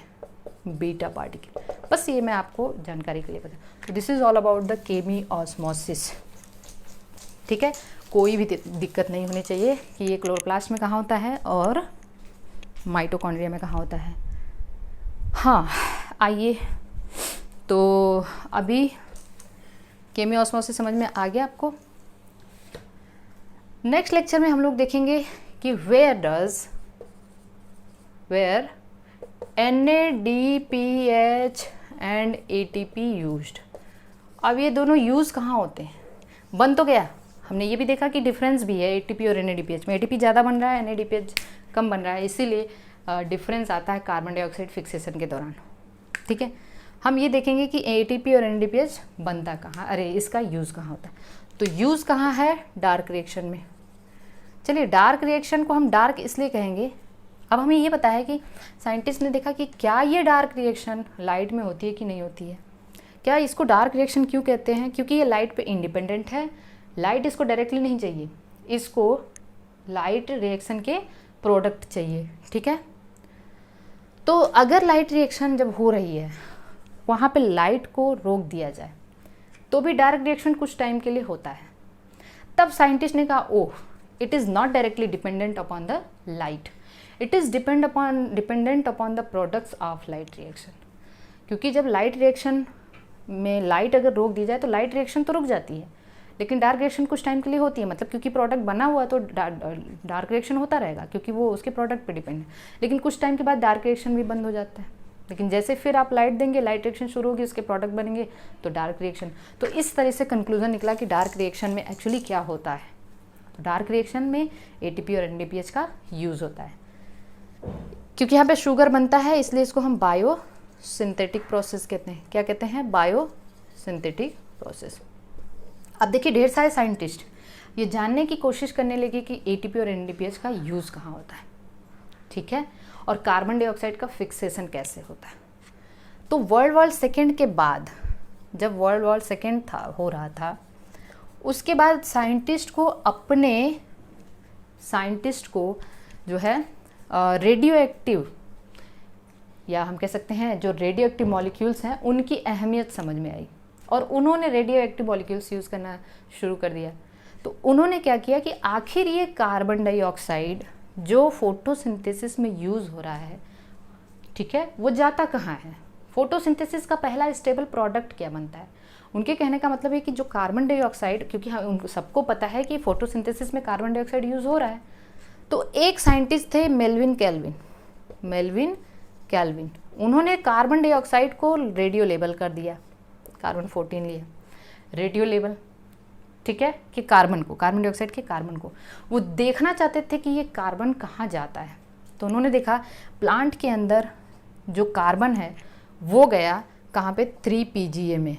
बीटा पार्टिकल। बस ये मैं आपको जानकारी के लिए बता। तो this is all about the chemiosmosis, ठीक है। कोई भी दिक्कत नहीं होनी चाहिए कि ये क्लोरोप्लास्ट में कहाँ होता है और माइटोकॉन्ड्रिया में कहाँ होता है। हाँ, आइए, तो अभी केमी ऑस्मोसिस समझ में आ गया आपको। नेक्स्ट लेक्चर में हम लोग देखेंगे कि where NADPH and ATP used. अब ये दोनों यूज़ कहाँ होते हैं, बन तो गया, हमने ये भी देखा कि डिफरेंस भी है ATP और NADPH में। ATP ज़्यादा बन रहा है, NADPH कम बन रहा है, इसीलिए डिफरेंस आता है कार्बन डाइऑक्साइड फिक्सेशन के दौरान, ठीक है। हम ये देखेंगे कि ATP और NADPH बनता कहाँ, अरे इसका यूज़ कहाँ होता है। तो यूज़ कहाँ है, डार्क रिएक्शन में। चलिए, डार्क रिएक्शन को हम डार्क इसलिए कहेंगे, अब हमें ये पता है कि साइंटिस्ट ने देखा कि क्या ये डार्क रिएक्शन लाइट में होती है कि नहीं होती है। क्या इसको डार्क रिएक्शन क्यों कहते हैं, क्योंकि ये लाइट पे इंडिपेंडेंट है, लाइट इसको डायरेक्टली नहीं चाहिए, इसको लाइट रिएक्शन के प्रोडक्ट चाहिए, ठीक है। तो अगर लाइट रिएक्शन जब हो रही है वहाँ पे लाइट को रोक दिया जाए तो भी डार्क रिएक्शन कुछ टाइम के लिए होता है। तब साइंटिस्ट ने कहा, oh, it is not directly dependent upon the light, it is dependent upon the products of light reaction. क्योंकि जब लाइट रिएक्शन में लाइट अगर रोक दी जाए तो लाइट रिएक्शन तो रुक जाती है, लेकिन डार्क रिएक्शन कुछ टाइम के लिए होती है। मतलब क्योंकि प्रोडक्ट बना हुआ तो डार्क रिएक्शन होता रहेगा, क्योंकि वो उसके प्रोडक्ट पे डिपेंड है। लेकिन कुछ टाइम के बाद डार्क रिएक्शन भी बंद हो जाता है। लेकिन जैसे फिर आप लाइट देंगे, लाइट रिएक्शन शुरू होगी, उसके प्रोडक्ट बनेंगे, तो डार्क रिएक्शन। तो इस तरह से कंक्लूजन निकला कि डार्क रिएक्शन में एक्चुअली क्या होता है। तो डार्क रिएक्शन में ATP और NADPH का यूज़ होता है। क्योंकि यहाँ पे शुगर बनता है, इसलिए इसको हम बायो सिंथेटिक प्रोसेस कहते हैं। क्या कहते हैं, बायो सिंथेटिक प्रोसेस। अब देखिए, ढेर सारे साइंटिस्ट ये जानने की कोशिश करने लगे कि ATP और NADPH का यूज़ कहाँ होता है, ठीक है, और कार्बन डाइऑक्साइड का फिक्सेशन कैसे होता है। तो वर्ल्ड वॉर सेकेंड के बाद, जब वर्ल्ड वॉर सेकेंड हो रहा था, उसके बाद साइंटिस्ट को जो है रेडियो एक्टिव, या हम कह सकते हैं जो रेडियो एक्टिव मॉलिक्यूल्स हैं, उनकी अहमियत समझ में आई और उन्होंने रेडियो एक्टिव मॉलिक्यूल्स यूज़ करना शुरू कर दिया। तो उन्होंने क्या किया कि आखिर ये कार्बन डाइऑक्साइड जो फोटोसिंथेसिस में यूज़ हो रहा है, ठीक है, वो जाता कहाँ है। फोटोसिंथेसिस का पहला स्टेबल प्रोडक्ट क्या बनता है। उनके कहने का मतलब है कि जो कार्बन डाइऑक्साइड, क्योंकि उनको सबको पता है कि फोटोसिंथेसिस में कार्बन डाइऑक्साइड यूज़ हो रहा है। तो एक साइंटिस्ट थे मेल्विन कैल्विन, उन्होंने कार्बन डाइऑक्साइड को रेडियो लेबल कर दिया, कार्बन 14 लिया रेडियो लेबल, ठीक है, कि कार्बन डाइऑक्साइड के कार्बन को वो देखना चाहते थे कि ये कार्बन कहाँ जाता है। तो उन्होंने देखा प्लांट के अंदर जो कार्बन है वो गया कहाँ पे, 3PGA में,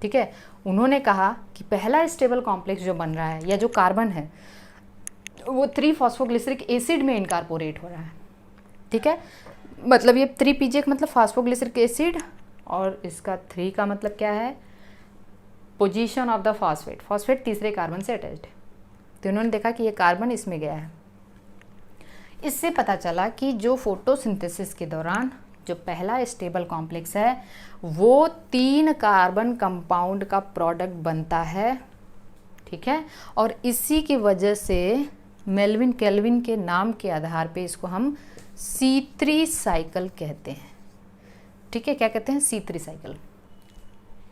ठीक है। उन्होंने कहा कि पहला स्टेबल कॉम्प्लेक्स जो बन रहा है या जो कार्बन है वो 3-फॉस्फोग्लिसरिक एसिड में इनकॉर्पोरेट हो रहा है, ठीक है। मतलब ये 3PGA का मतलब फॉस्फोग्लिसरिक एसिड, और इसका 3 का मतलब क्या है, पोजीशन ऑफ द फॉस्फेट तीसरे कार्बन से अटैच्ड है। तो उन्होंने देखा कि ये कार्बन इसमें गया है। इससे पता चला कि जो फोटोसिंथेसिस के दौरान जो पहला स्टेबल कॉम्प्लेक्स है वो 3 कार्बन कंपाउंड का प्रोडक्ट बनता है, ठीक है। और इसी की वजह से मेल्विन कैल्विन के नाम के आधार पे इसको हम C3 साइकिल कहते हैं, ठीक है। क्या कहते हैं, C3 साइकिल।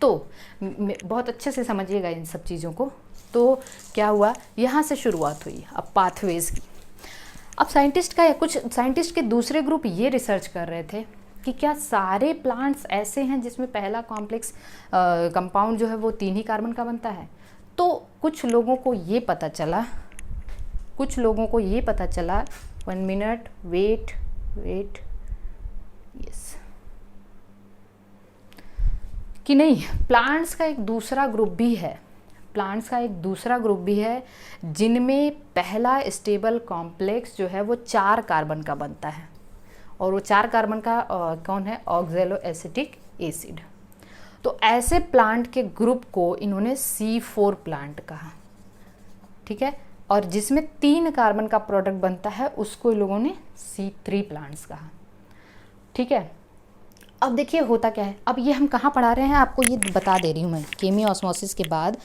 तो बहुत अच्छे से समझिएगा इन सब चीज़ों को। तो क्या हुआ, यहाँ से शुरुआत हुई अब पाथवेज की। अब कुछ साइंटिस्ट के दूसरे ग्रुप ये रिसर्च कर रहे थे कि क्या सारे प्लांट्स ऐसे हैं जिसमें पहला कॉम्प्लेक्स कंपाउंड जो है वो 3 ही कार्बन का बनता है। तो कुछ लोगों को ये पता चला 1 मिनट, वेट, यस कि नहीं, प्लांट्स का एक दूसरा ग्रुप भी है, प्लांट्स का एक दूसरा ग्रुप भी है जिनमें पहला स्टेबल कॉम्प्लेक्स जो है वो 4 कार्बन का बनता है, और वो 4 कार्बन का कौन है, ऑक्जेलो एसिटिक एसिड। तो ऐसे प्लांट के ग्रुप को इन्होंने C4 प्लांट कहा, ठीक है, और जिसमें 3 कार्बन का प्रोडक्ट बनता है उसको इन लोगों ने C3 प्लांट्स कहा, ठीक है। अब देखिए होता क्या है, अब ये हम कहाँ पढ़ा रहे हैं आपको ये बता दे रही हूँ मैं, केमी ऑस्मोसिस के बाद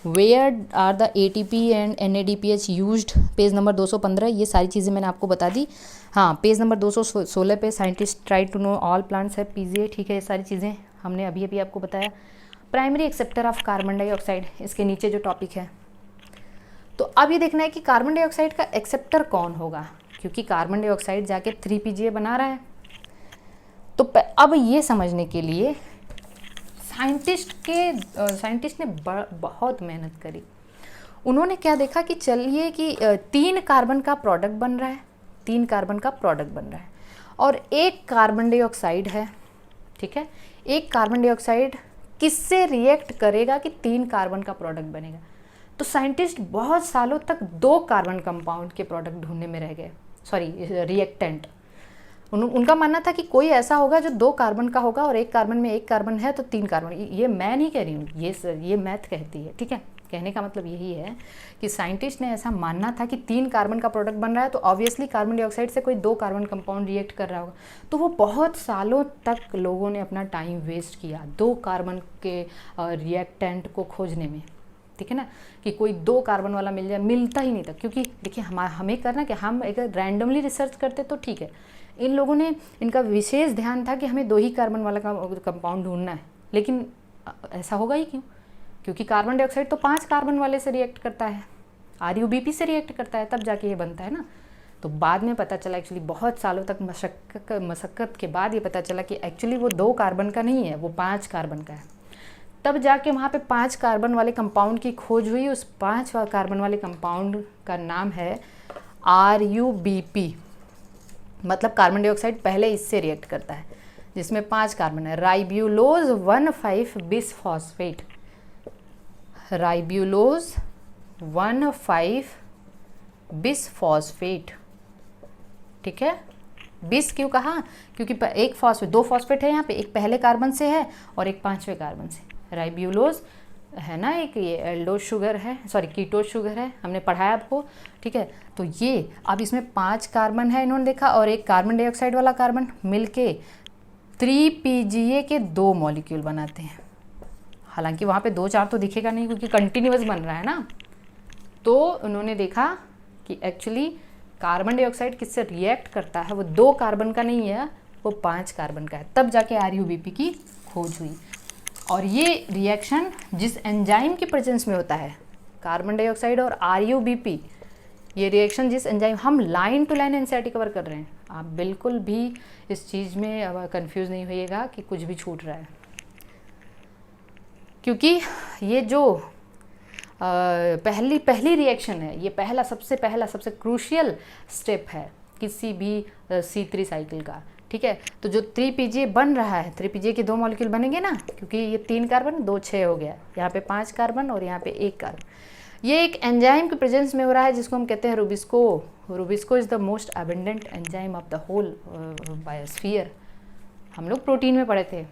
where are the ATP and NADPH used, page number 215, ये सारी चीज़ें मैंने आपको बता दी। हाँ, पेज नंबर 216 पे scientist try to know all plants है PGA, ठीक है, ये सारी चीज़ें हमने अभी अभी आपको बताया। Primary acceptor of carbon dioxide, इसके नीचे जो टॉपिक है, तो अब ये देखना है कि कार्बन डाइऑक्साइड का एक्सेप्टर कौन होगा, क्योंकि कार्बन डाइऑक्साइड जाके 3 PGA बना रहा है। तो अब ये समझने के लिए साइंटिस्ट ने बहुत मेहनत करी। उन्होंने क्या देखा कि चलिए कि 3 कार्बन का प्रोडक्ट बन रहा है, 3 कार्बन का प्रोडक्ट बन रहा है और 1 कार्बन डाइऑक्साइड है, ठीक है। 1 कार्बन डाइऑक्साइड किससे रिएक्ट करेगा कि 3 कार्बन का प्रोडक्ट बनेगा। तो साइंटिस्ट बहुत सालों तक 2 कार्बन कंपाउंड के प्रोडक्ट ढूंढने में रह गए, सॉरी रिएक्टेंट। उनका मानना था कि कोई ऐसा होगा जो 2 कार्बन का होगा और 1 कार्बन में 1 कार्बन है तो 3 कार्बन। ये मैं नहीं कह रही हूँ, ये मैथ कहती है, ठीक है। कहने का मतलब यही है कि साइंटिस्ट ने ऐसा मानना था कि 3 कार्बन का प्रोडक्ट बन रहा है तो ऑब्वियसली कार्बन डाइऑक्साइड से कोई 2 कार्बन कंपाउंड रिएक्ट कर रहा होगा। तो वो बहुत सालों तक लोगों ने अपना टाइम वेस्ट किया 2 कार्बन के रिएक्टेंट को खोजने में, ठीक है ना, कि कोई 2 कार्बन वाला मिल जाए, मिलता ही नहीं था। क्योंकि देखिए हमें करना कि हम अगर रैंडमली रिसर्च करते तो ठीक है, इन लोगों ने, इनका विशेष ध्यान था कि हमें 2 ही कार्बन वाला कंपाउंड ढूंढना है। लेकिन ऐसा होगा ही क्यों, क्योंकि कार्बन डाइऑक्साइड तो 5 कार्बन वाले से रिएक्ट करता है, RUBP से रिएक्ट करता है, तब जाके ये बनता है ना। तो बाद में पता चला, एक्चुअली बहुत सालों तक मशक्क़त के बाद ये पता चला कि एक्चुअली वो 2 कार्बन का नहीं है, वो 5 कार्बन का है। तब जाके वहाँ पे 5 कार्बन वाले कंपाउंड की खोज हुई। उस 5 कार्बन वाले कंपाउंड का नाम है RUBP, मतलब कार्बन डाइऑक्साइड पहले इससे रिएक्ट करता है, जिसमें 5 कार्बन है। राइब्यूलोज 1,5 बिसफॉस्फेट, राइब्यूलोज 1,5 बिसफॉस्फेट, ठीक है। बिस क्यों कहा, क्योंकि 2 फॉस्फेट है यहाँ पे, एक पहले कार्बन से है और एक 5वें कार्बन से। राइब्यूलोज है ना, एक ये एल्डोज शुगर है, सॉरी कीटोज शुगर है, हमने पढ़ाया आपको, ठीक है। तो ये अब इसमें 5 कार्बन है इन्होंने देखा, और एक कार्बन डाइऑक्साइड वाला कार्बन मिलके 3 PGA के 2 मॉलिक्यूल बनाते हैं। हालांकि वहाँ पे 2-4 तो दिखेगा नहीं क्योंकि कंटिन्यूअस बन रहा है ना। तो उन्होंने देखा कि एक्चुअली कार्बन डाइऑक्साइड किससे रिएक्ट करता है, वो 2 कार्बन का नहीं है, वो 5 कार्बन का है। तब जाके RUBP की खोज हुई। और ये रिएक्शन जिस एंजाइम के प्रेजेंस में होता है, कार्बन डाइऑक्साइड और RUBP, ये रिएक्शन जिस एंजाइम, हम line to line NCERT cover कर रहे हैं, आप बिल्कुल भी इस चीज़ में कंफ्यूज नहीं होइएगा कि कुछ भी छूट रहा है। क्योंकि ये जो पहली रिएक्शन है, ये सबसे पहला क्रूशियल स्टेप है किसी भी C3 साइकिल का, ठीक है। तो जो 3 PGA बन रहा है, 3 PGA के 2 मॉलिक्यूल बनेंगे ना, क्योंकि ये 3 कार्बन 2 6 हो गया, यहाँ पे 5 कार्बन और यहाँ पे 1 कार्बन। ये एक एंजाइम के प्रेजेंस में हो रहा है जिसको हम कहते हैं rubisco. Rubisco is the most abundant enzyme of the whole biosphere. हम लोग प्रोटीन में पढ़े थे।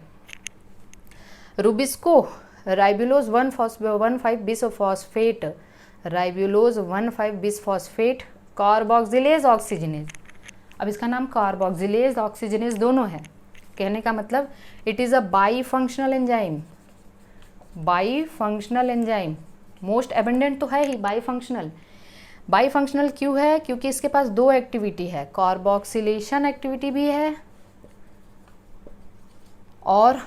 Rubisco ribulose 1,5 bisphosphate, ribulose 1,5 bisphosphate carboxylase oxygenase. अब इसका नाम कार्बोक्सिलेज ऑक्सीजनेज दोनों है। कहने का मतलब it is a by functional enzyme. By functional enzyme most abundant तो है ही, बाई फंक्शनल। बाई फंक्शनल क्यों है, क्योंकि इसके पास 2 एक्टिविटी है, कार्बोक्सिलेशन एक्टिविटी भी है और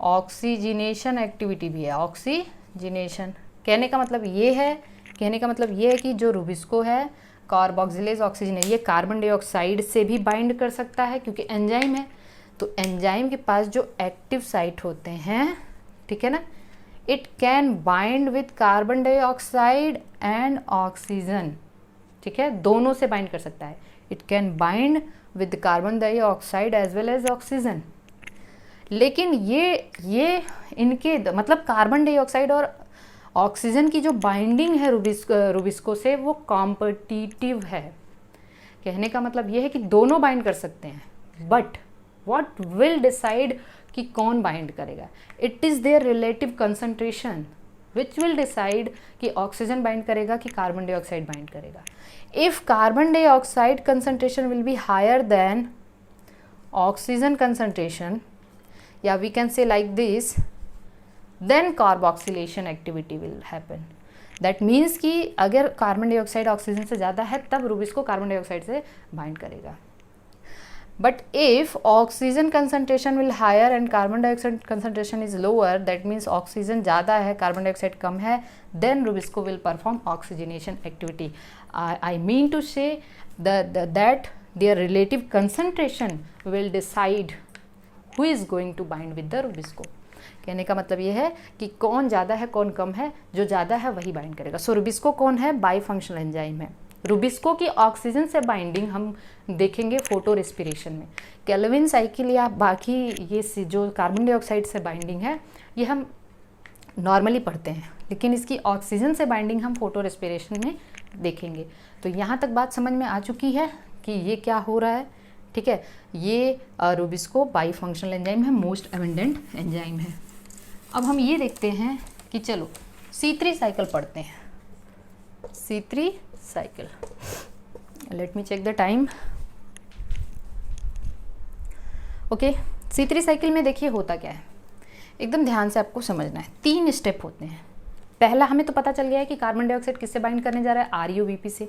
ऑक्सीजिनेशन एक्टिविटी भी है। ऑक्सीजिनेशन कहने का मतलब ये है कि जो रुबिस्को है, कार्बोक्सिलेज ऑक्सीजन है, ये कार्बन डाइऑक्साइड से भी बाइंड कर सकता है क्योंकि एंजाइम है। तो एंजाइम के पास जो एक्टिव साइट होते हैं, ठीक है ना, it can bind with carbon dioxide and oxygen, ठीक है, दोनों से बाइंड कर सकता है। It can bind with carbon dioxide as well as oxygen. लेकिन ये इनके मतलब कार्बन डाइऑक्साइड और ऑक्सीजन की जो बाइंडिंग है रुबिस्को से वो कॉम्पिटिटिव है। कहने का मतलब ये है कि दोनों बाइंड कर सकते हैं, बट व्हाट विल डिसाइड कि कौन बाइंड करेगा, it is their relative concentration which will decide कि ऑक्सीजन बाइंड करेगा कि कार्बन डाइऑक्साइड बाइंड करेगा। If carbon dioxide concentration will be higher than oxygen concentration, या we can say like this, then carboxylation activity will happen. That means कि अगर carbon dioxide oxygen से ज़्यादा है तब रुबिस्को कार्बन डाइऑक्साइड से bind करेगा। But if oxygen concentration will higher and carbon dioxide concentration is lower, that means oxygen ज़्यादा है कार्बन डाइऑक्साइड कम है, then rubisco will perform oxygenation activity. I mean to say that their relative concentration will decide who is going to bind with the rubisco. कहने का मतलब ये है कि कौन ज़्यादा है कौन कम है, जो ज़्यादा है वही बाइंड करेगा। सो रुबिस्को कौन है, बाई फंक्शनल एंजाइम है। रुबिस्को की ऑक्सीजन से बाइंडिंग हम देखेंगे फोटो रेस्पिरेशन में। केल्विन साइकिल या बाकी ये जो कार्बन डाइऑक्साइड से बाइंडिंग है ये हम नॉर्मली पढ़ते हैं, लेकिन इसकी ऑक्सीजन से बाइंडिंग हम फोटो रेस्पिरेशन में देखेंगे। तो यहाँ तक बात समझ में आ चुकी है कि ये क्या हो रहा है, ठीक है। ये रुबिस्को बाई फंक्शनल एंजाइम है, मोस्ट एबंडेंट एंजाइम है। अब हम ये देखते हैं कि चलो C3 साइकिल पढ़ते हैं। C3 cycle, let me check the time. Okay, C3 cycle में देखिए होता क्या है, एकदम ध्यान से आपको समझना है। 3 स्टेप होते हैं। पहला हमें तो पता चल गया है कि कार्बन डाइऑक्साइड किससे बाइंड करने जा रहा है, RUBP से।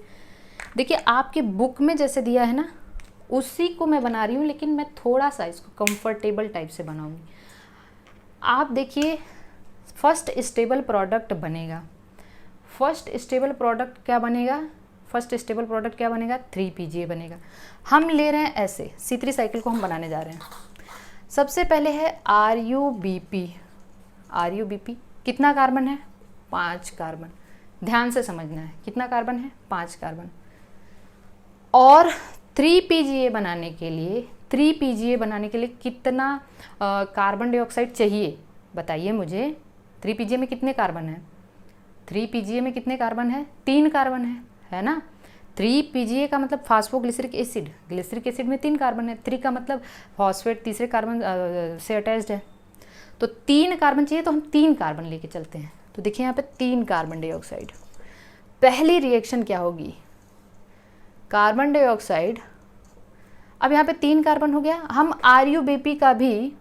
देखिए आपकी बुक में जैसे दिया है ना उसी को मैं बना रही हूँ, लेकिन मैं थोड़ा सा इसको कंफर्टेबल टाइप से बनाऊंगी। आप देखिए फर्स्ट स्टेबल प्रोडक्ट बनेगा। फर्स्ट स्टेबल प्रोडक्ट क्या बनेगा, फर्स्ट स्टेबल प्रोडक्ट क्या बनेगा, 3PGA बनेगा। हम ले रहे हैं ऐसे, C3 साइकिल को हम बनाने जा रहे हैं। सबसे पहले है RUBP। RUBP कितना कार्बन है, 5 कार्बन। ध्यान से समझना है, कितना कार्बन है, 5 कार्बन। और 3PGA बनाने के लिए, 3PGA बनाने के लिए कितना कार्बन डाइऑक्साइड चाहिए बताइए मुझे। 3PGA में कितने कार्बन है, 3PGA में कितने कार्बन है, 3 कार्बन है ना। 3PGA का मतलब फास्फोग्लिसरिक एसिड, ग्लिसरिक एसिड में 3 कार्बन है। 3 का मतलब फॉस्फेट तीसरे कार्बन से अटैच्ड है, तो 3 कार्बन चाहिए, तो हम 3 कार्बन लेके चलते हैं। तो देखिए यहाँ पे 3 कार्बन डाइऑक्साइड। पहली रिएक्शन क्या होगी, कार्बन डाइऑक्साइड, अब यहाँ पे 3 कार्बन हो गया। हम RUBP का भी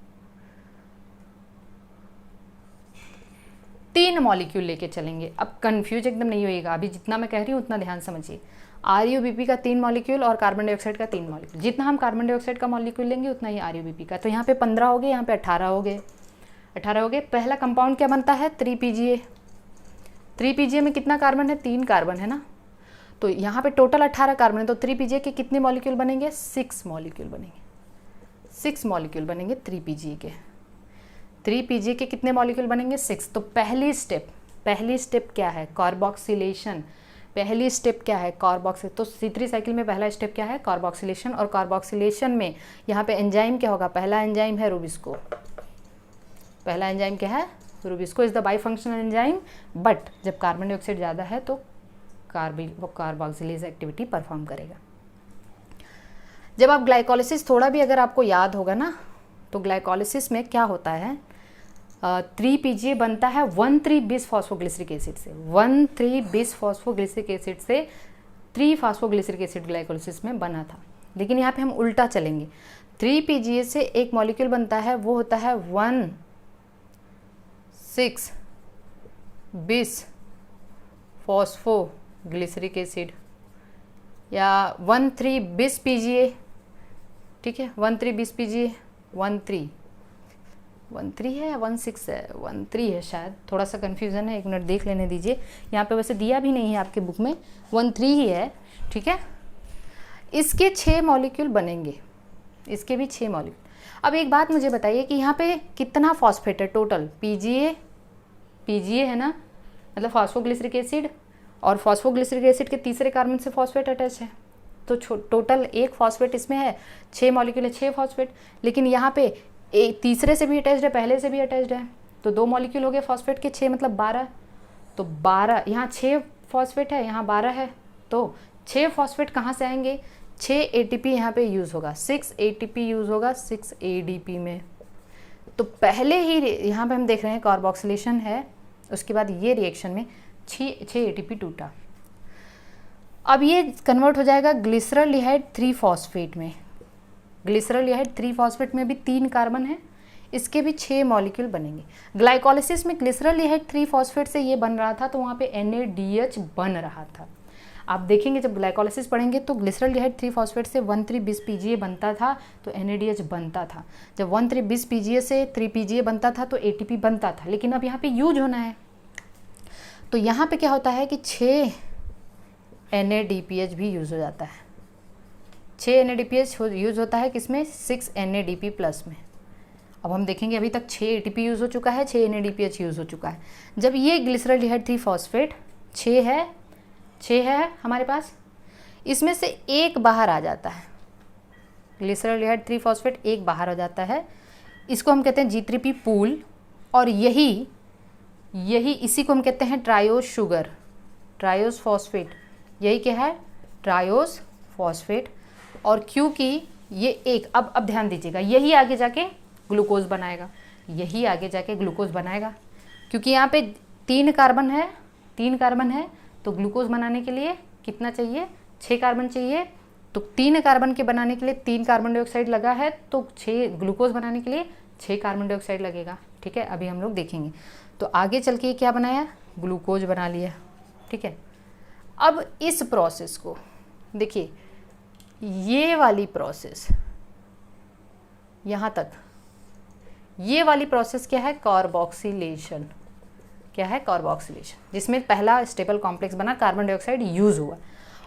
3 मॉलिक्यूल लेके चलेंगे। अब कंफ्यूज एकदम नहीं होइएगा, अभी जितना मैं कह रही हूँ उतना ध्यान समझिए। RUBP का 3 मॉलिक्यूल और कार्बन डाइऑक्साइड का 3 मॉलिक्यूल। जितना हम कार्बन डाइऑक्साइड का मॉलिक्यूल लेंगे उतना ही RUBP का। तो यहाँ पे 15 हो गए, यहाँ पे 18 हो गए, 18 हो गए। पहला कंपाउंड क्या बनता है, 3PGA। 3PGA में कितना कार्बन है, 3 कार्बन है ना। तो यहाँ पे टोटल 18 कार्बन है, तो 3PGA के कितने मॉलिक्यूल बनेंगे, 6 मॉलिक्यूल बनेंगे। 6 मॉलिक्यूल बनेंगे 3PGA के। 3PGA के कितने मॉलिक्यूल बनेंगे, 6। तो पहली स्टेप क्या है, कार्बोक्सिलेशन। पहली स्टेप क्या है, कार्बोक्सिल। तो C3 साइकिल में पहला स्टेप क्या है, कार्बोक्सिलेशन। और कार्बोक्सिलेशन में यहाँ पे एंजाइम क्या होगा, पहला एंजाइम है रुबिस्को। पहला एंजाइम क्या है, Rubisco is the by functional enzyme. But जब कार्बन डाइऑक्साइड ज़्यादा है तो वो कार्बोक्सिलेज एक्टिविटी परफॉर्म करेगा। जब आप ग्लाइकोलिसिस, थोड़ा भी अगर आपको याद होगा ना, तो ग्लाइकोलिसिस में क्या होता है, 3PGA बनता है 1,3-bis फॉस्फोग्लिसरिक एसिड से। 1,3-bis फॉस्फोग्लिसरिक एसिड से 3 फॉस्फोग्लिसरिक एसिड ग्लाइकोलिसिस में बना था। लेकिन यहाँ पे हम उल्टा चलेंगे। 3PGA से एक मॉलिक्यूल बनता है, वो होता है 1,6-bis फॉस्फोग्लिसरिक एसिड, या 1,3-bis PGA, ठीक है। 1,3-bis PGA, 1,3 है या 1,6 है, 1,3 है शायद, थोड़ा सा कन्फ्यूज़न है, 1 मिनट देख लेने दीजिए। यहाँ पे वैसे दिया भी नहीं है आपके बुक में, 1,3 ही है, ठीक है। इसके 6 मॉलिक्यूल बनेंगे, इसके भी 6 मॉलिक्यूल। अब एक बात मुझे बताइए कि यहाँ पे कितना फॉस्फेट है टोटल, PGA है ना, मतलब फॉस्फोग्लिसरिक एसिड, और फॉस्फोग्लिसरिक एसिड के तीसरे कार्बन से फॉस्फेट अटैच है, तो टोटल एक फॉस्फेट इसमें है, 6 मॉलिक्यूल है, 6 फॉस्फेट। लेकिन यहाँ पे तीसरे से भी अटैच्ड है, पहले से भी अटैच्ड है, तो 2 मॉलिक्यूल हो गए फॉस्फेट के, 6 मतलब 12। तो 12 यहाँ 6 फॉस्फेट है, यहाँ 12 है, तो 6 फॉस्फेट कहाँ से आएंगे, 6 ATP यहाँ पे यूज़ होगा, 6 ATP यूज़ होगा 6 ADP में। तो पहले ही यहाँ पे हम देख रहे हैं कार्बोक्सिलेशन है, उसके बाद ये रिएक्शन में 6 ATP टूटा। अब ये कन्वर्ट हो जाएगा ग्लिसरॉल्डिहाइड 3 फॉस्फेट में। ग्लिसरॉल्डिहाइड 3 फॉस्फेट में भी 3 कार्बन है, इसके भी 6 मॉलिक्यूल बनेंगे। ग्लाइकोलिसिस में ग्लिसरॉल्डिहाइड 3 फॉस्फेट से ये बन रहा था, तो वहाँ पे NADH बन रहा था। आप देखेंगे जब ग्लाइकोलिसिस पढ़ेंगे तो ग्लिसरॉल्डिहाइड 3 फॉस्फेट से 1,3-20 PGA बनता था, तो NADH बनता था। जब 1,3-20 PGA से 3 PGA बनता था तो ATP बनता था। लेकिन अब यहाँ पे यूज होना है, तो यहाँ पे क्या होता है कि 6 NADPH भी यूज़ हो जाता है। 6 NADPH यूज़ होता है किसमें, 6 NADP प्लस में। अब हम देखेंगे अभी तक 6 ATP यूज़ हो चुका है, 6 NADPH यूज़ हो चुका है। जब ये ग्लिसरॉल्डिहाइड 3 फॉस्फेट 6 है हमारे पास, इसमें से एक बाहर आ जाता है, ग्लिसरॉल्डिहाइड 3 फॉस्फेट एक बाहर हो जाता है, इसको हम कहते हैं G3P पूल। और यही इसी को हम कहते हैं ट्रायोज शुगर, ट्रायोज फॉस्फेट। यही क्या है, ट्रायोज फॉस्फेट। और क्योंकि ये एक, अब ध्यान दीजिएगा, यही आगे जाके ग्लूकोज बनाएगा, यही आगे जाके ग्लूकोज बनाएगा, क्योंकि यहाँ पे 3 कार्बन है, तो ग्लूकोज बनाने के लिए कितना चाहिए, 6 कार्बन चाहिए। तो 3 कार्बन के बनाने के लिए 3 कार्बन डाइऑक्साइड लगा है, तो 6 ग्लूकोज बनाने के लिए 6 कार्बन डाइऑक्साइड लगेगा। ठीक है, अभी हम लोग देखेंगे। तो आगे चल के क्या बनाया, ग्लूकोज बना लिया। ठीक है, अब इस प्रोसेस को देखिए, ये वाली प्रोसेस यहाँ तक, ये वाली प्रोसेस क्या है, कार्बोक्सिलेशन। क्या है, कार्बोक्सिलेशन, जिसमें पहला स्टेबल कॉम्प्लेक्स बना, कार्बन डाइऑक्साइड यूज हुआ।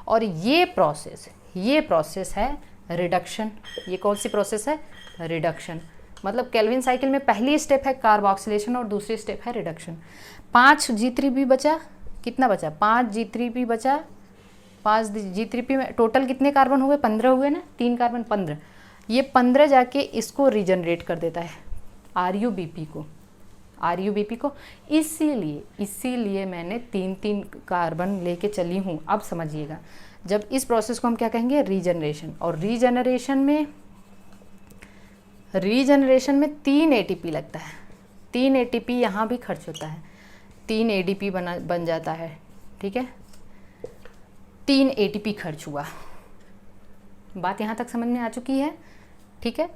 और ये प्रोसेस है रिडक्शन। ये कौन सी प्रोसेस है, रिडक्शन। मतलब केल्विन साइकिल में पहली स्टेप है कार्बोक्सिलेशन और दूसरी स्टेप है रिडक्शन। 5 G3P बचा, कितना बचा, 5 G3P बचा। 5 G3P में टोटल कितने कार्बन हुए, 15 हुए ना, 3 कार्बन 15। ये 15 जाके इसको रीजनरेट कर देता है, RUBP को। इसीलिए मैंने 3 कार्बन लेके चली हूँ। अब समझिएगा, जब इस प्रोसेस को हम क्या कहेंगे, रीजनरेशन। और रीजनरेशन में 3 ATP लगता है, 3 ATP यहाँ भी खर्च होता है, 3 ADP बन जाता है। ठीक है, 3 ATP खर्च हुआ। बात यहाँ तक समझ में आ चुकी है। ठीक है,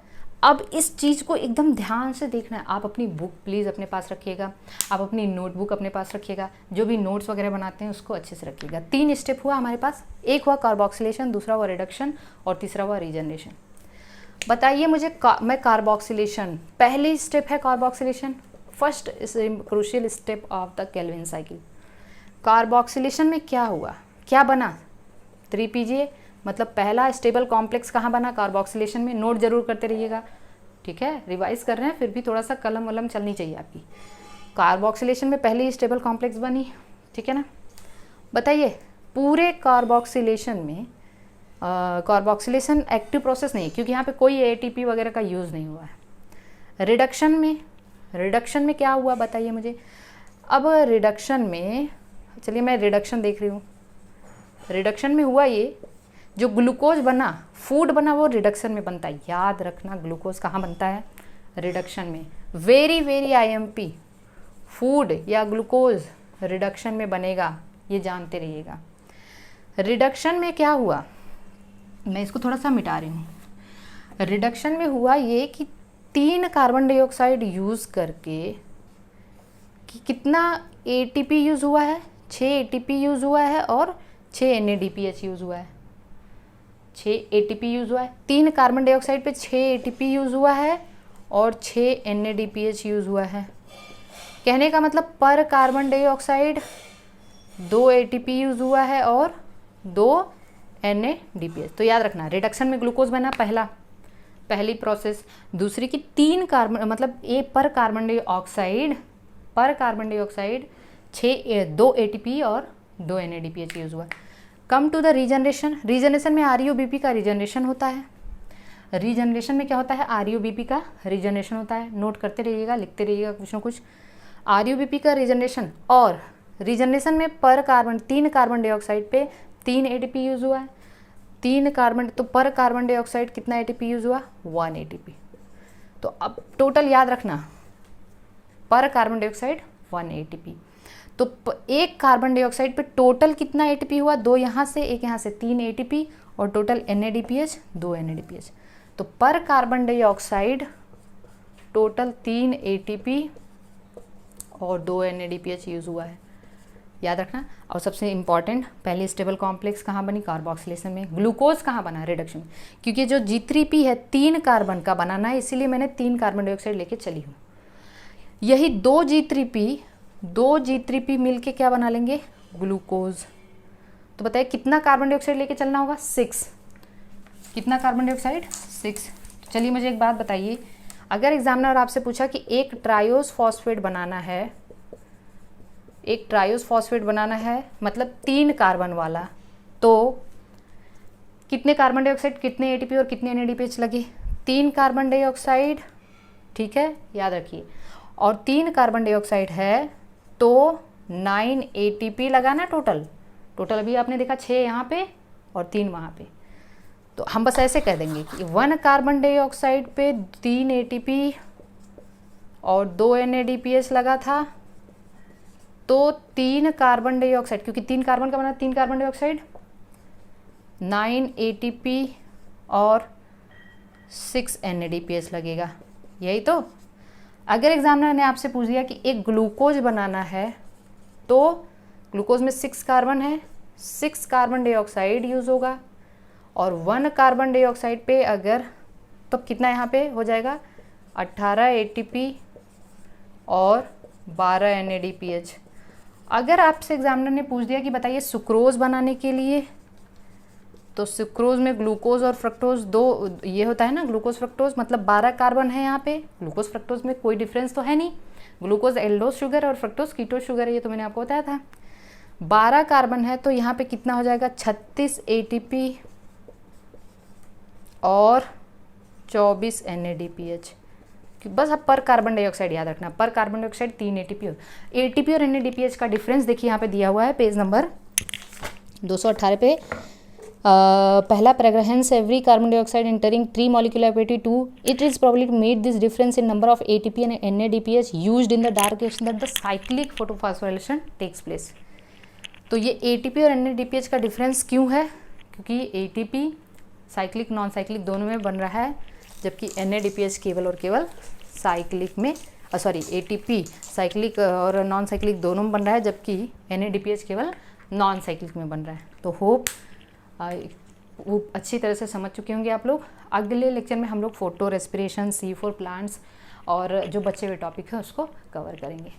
अब इस चीज़ को एकदम ध्यान से देखना है। आप अपनी बुक प्लीज़ अपने पास रखिएगा, आप अपनी नोटबुक अपने पास रखिएगा, जो भी नोट्स वगैरह बनाते हैं उसको अच्छे से रखिएगा। 3 स्टेप हुआ हमारे पास, एक हुआ कार्बोक्सिलेशन, दूसरा हुआ रिडक्शन और तीसरा हुआ रीजनरेशन। बताइए मुझे, मैं कार्बोक्सिलेशन, पहली स्टेप है carboxylation, first crucial step of the Calvin cycle. Carboxylation में क्या हुआ, क्या बना, 3 PGA, मतलब पहला स्टेबल कॉम्प्लेक्स कहाँ बना, कार्बोक्सिलेशन में। नोट जरूर करते रहिएगा। ठीक है, रिवाइज कर रहे हैं, फिर भी थोड़ा सा कलम वलम चलनी चाहिए आपकी। कार्बोक्सिलेशन में पहली स्टेबल कॉम्प्लेक्स बनी। ठीक है ना, बताइए पूरे कार्बोक्सिलेशन में, कार्बोक्सिलेशन एक्टिव प्रोसेस नहीं है, क्योंकि यहाँ पे कोई ATP वगैरह का यूज़ नहीं हुआ है। रिडक्शन में क्या हुआ बताइए मुझे। अब रिडक्शन में, चलिए मैं रिडक्शन देख रही हूँ। रिडक्शन में हुआ ये, जो ग्लूकोज बना, फूड बना, वो रिडक्शन में बनता है। याद रखना, ग्लूकोज कहाँ बनता है, रिडक्शन में। वेरी IMP, फूड या ग्लूकोज रिडक्शन में बनेगा, ये जानते रहिएगा। रिडक्शन में क्या हुआ, मैं इसको थोड़ा सा मिटा रही हूँ। रिडक्शन में हुआ ये कि 3 कार्बन डाइऑक्साइड यूज़ करके कि कितना ATP यूज़ हुआ है, 6 ATP यूज़ हुआ है और 6 NADPH यूज़ हुआ है। 6 ATP यूज़ हुआ है, 3 कार्बन डाइऑक्साइड पे 6 ATP यूज़ हुआ है और 6 NADPH यूज़ हुआ है। कहने का मतलब पर कार्बन डाइऑक्साइड 2 ATP यूज़ हुआ है और 2 NADPH। तो याद रखना, रिडक्शन में ग्लूकोज बना पहली प्रोसेस, दूसरी की 3 कार्बन, मतलब पर कार्बन डाइऑक्साइड 2 ATP और 2 NADPH यूज़ हुआ। Come to the regeneration, regeneration में RUBP का रीजनरेशन होता है। रीजनरेशन में क्या होता है, RUBP का रीजनरेशन होता है। नोट करते रहिएगा, लिखते रहिएगा कुछ ना कुछ। RUBP का रीजनरेशन, और रीजनरेशन में पर कार्बन 3 कार्बन डाइऑक्साइड पे 3 ATP यूज़ हुआ है। 3 कार्बन, तो पर कार्बन डाइऑक्साइड कितना ATP यूज़ हुआ, 1 ATP। तो अब टोटल याद रखना, पर कार्बन डाइऑक्साइड 1 ATP। तो एक कार्बन डाइऑक्साइड पे टोटल कितना ATP हुआ, 2 यहाँ से 1 यहाँ से, 3 ATP, और टोटल NADPH 2 NADPH। तो पर कार्बन डाइऑक्साइड टोटल 3 ATP और 2 NADPH यूज़ हुआ है, याद रखना। और सबसे इम्पॉर्टेंट, पहली स्टेबल कॉम्प्लेक्स कहाँ बनी, कार्बोक्सिलेशन में। ग्लूकोज कहाँ बना, रिडक्शन में। क्योंकि जो G3P है 3 कार्बन का बनाना है, इसीलिए मैंने 3 कार्बन डाइऑक्साइड लेके चली हूँ। यही 2 G3P मिलके क्या बना लेंगे, ग्लूकोज। तो बताइए कितना कार्बन डाइऑक्साइड लेके चलना होगा, 6। कितना कार्बन डाइऑक्साइड, 6। चलिए मुझे एक बात बताइए, अगर एग्जामिनर आपसे पूछा कि एक ट्रायोस फॉस्फेट बनाना है, एक ट्रायोस फॉस्फेट बनाना है मतलब 3 कार्बन वाला, तो कितने कार्बन डाइऑक्साइड, कितने ATP और कितने NADPH लगे, 3 कार्बन डाइऑक्साइड, ठीक है, याद रखिए। और 3 कार्बन डाइऑक्साइड है तो 9 ATP लगा ना टोटल। टोटल अभी आपने देखा 6 यहाँ पे और 3 वहाँ पे। तो हम बस ऐसे कह देंगे कि 1 कार्बन डाइऑक्साइड पे 3 ATP और 2 NADPH लगा था, तो 3 कार्बन डाइऑक्साइड, क्योंकि 3 कार्बन का बना 3 कार्बन डाइऑक्साइड, 9 ATP और 6 NADPH लगेगा, यही तो। अगर एग्जामिनर ने आपसे पूछ दिया कि एक ग्लूकोज बनाना है, तो ग्लूकोज में 6 कार्बन है, 6 कार्बन डाइऑक्साइड यूज़ होगा, और 1 कार्बन डाइऑक्साइड पे अगर, तो कितना यहाँ पे हो जाएगा, 18 ATP और 12 NADPH। अगर आपसे एग्जामिनर ने पूछ दिया कि बताइए सुक्रोज बनाने के लिए, तो सुक्रोज में ग्लूकोज और फ्रक्टोज 2 ये होता है ना, ग्लूकोज फ्रक्टोज, मतलब 12 कार्बन है यहाँ पे। ग्लूकोज फ्रक्टोज में कोई डिफरेंस तो है नहीं, ग्लूकोज एल्डोज शुगर और फ्रक्टोज कीटोज शुगर है, ये तो मैंने आपको बताया था। 12 कार्बन है तो यहाँ पे कितना हो जाएगा, 36 ATP और 24 NADPH। बस अब पर कार्बन डाइऑक्साइड याद रखना, पर कार्बन डाइऑक्साइड 3 ATP और NADPH का डिफरेंस देखिए यहाँ पे दिया हुआ है, पेज नंबर 218 पे। पहला paragraph, hence every carbon dioxide entering 3 molecular ATP 2, it is probably made this difference in number of ATP and NADPH used in the dark reaction that the cyclic photophosphorylation takes place। तो ये ATP और NADPH का difference क्यों है, क्योंकि ATP cyclic non cyclic दोनों में बन रहा है, जबकि NADPH केवल और केवल साइक्लिक में, ATP साइक्लिक और नॉन साइक्लिक दोनों में बन रहा है, जबकि NADPH केवल नॉन साइक्लिक में बन रहा है। तो होप वो अच्छी तरह से समझ चुके होंगे आप लोग। अगले लेक्चर में हम लोग फोटो रेस्पिरेशन, C4 प्लांट्स और जो बचे हुए टॉपिक है उसको कवर करेंगे।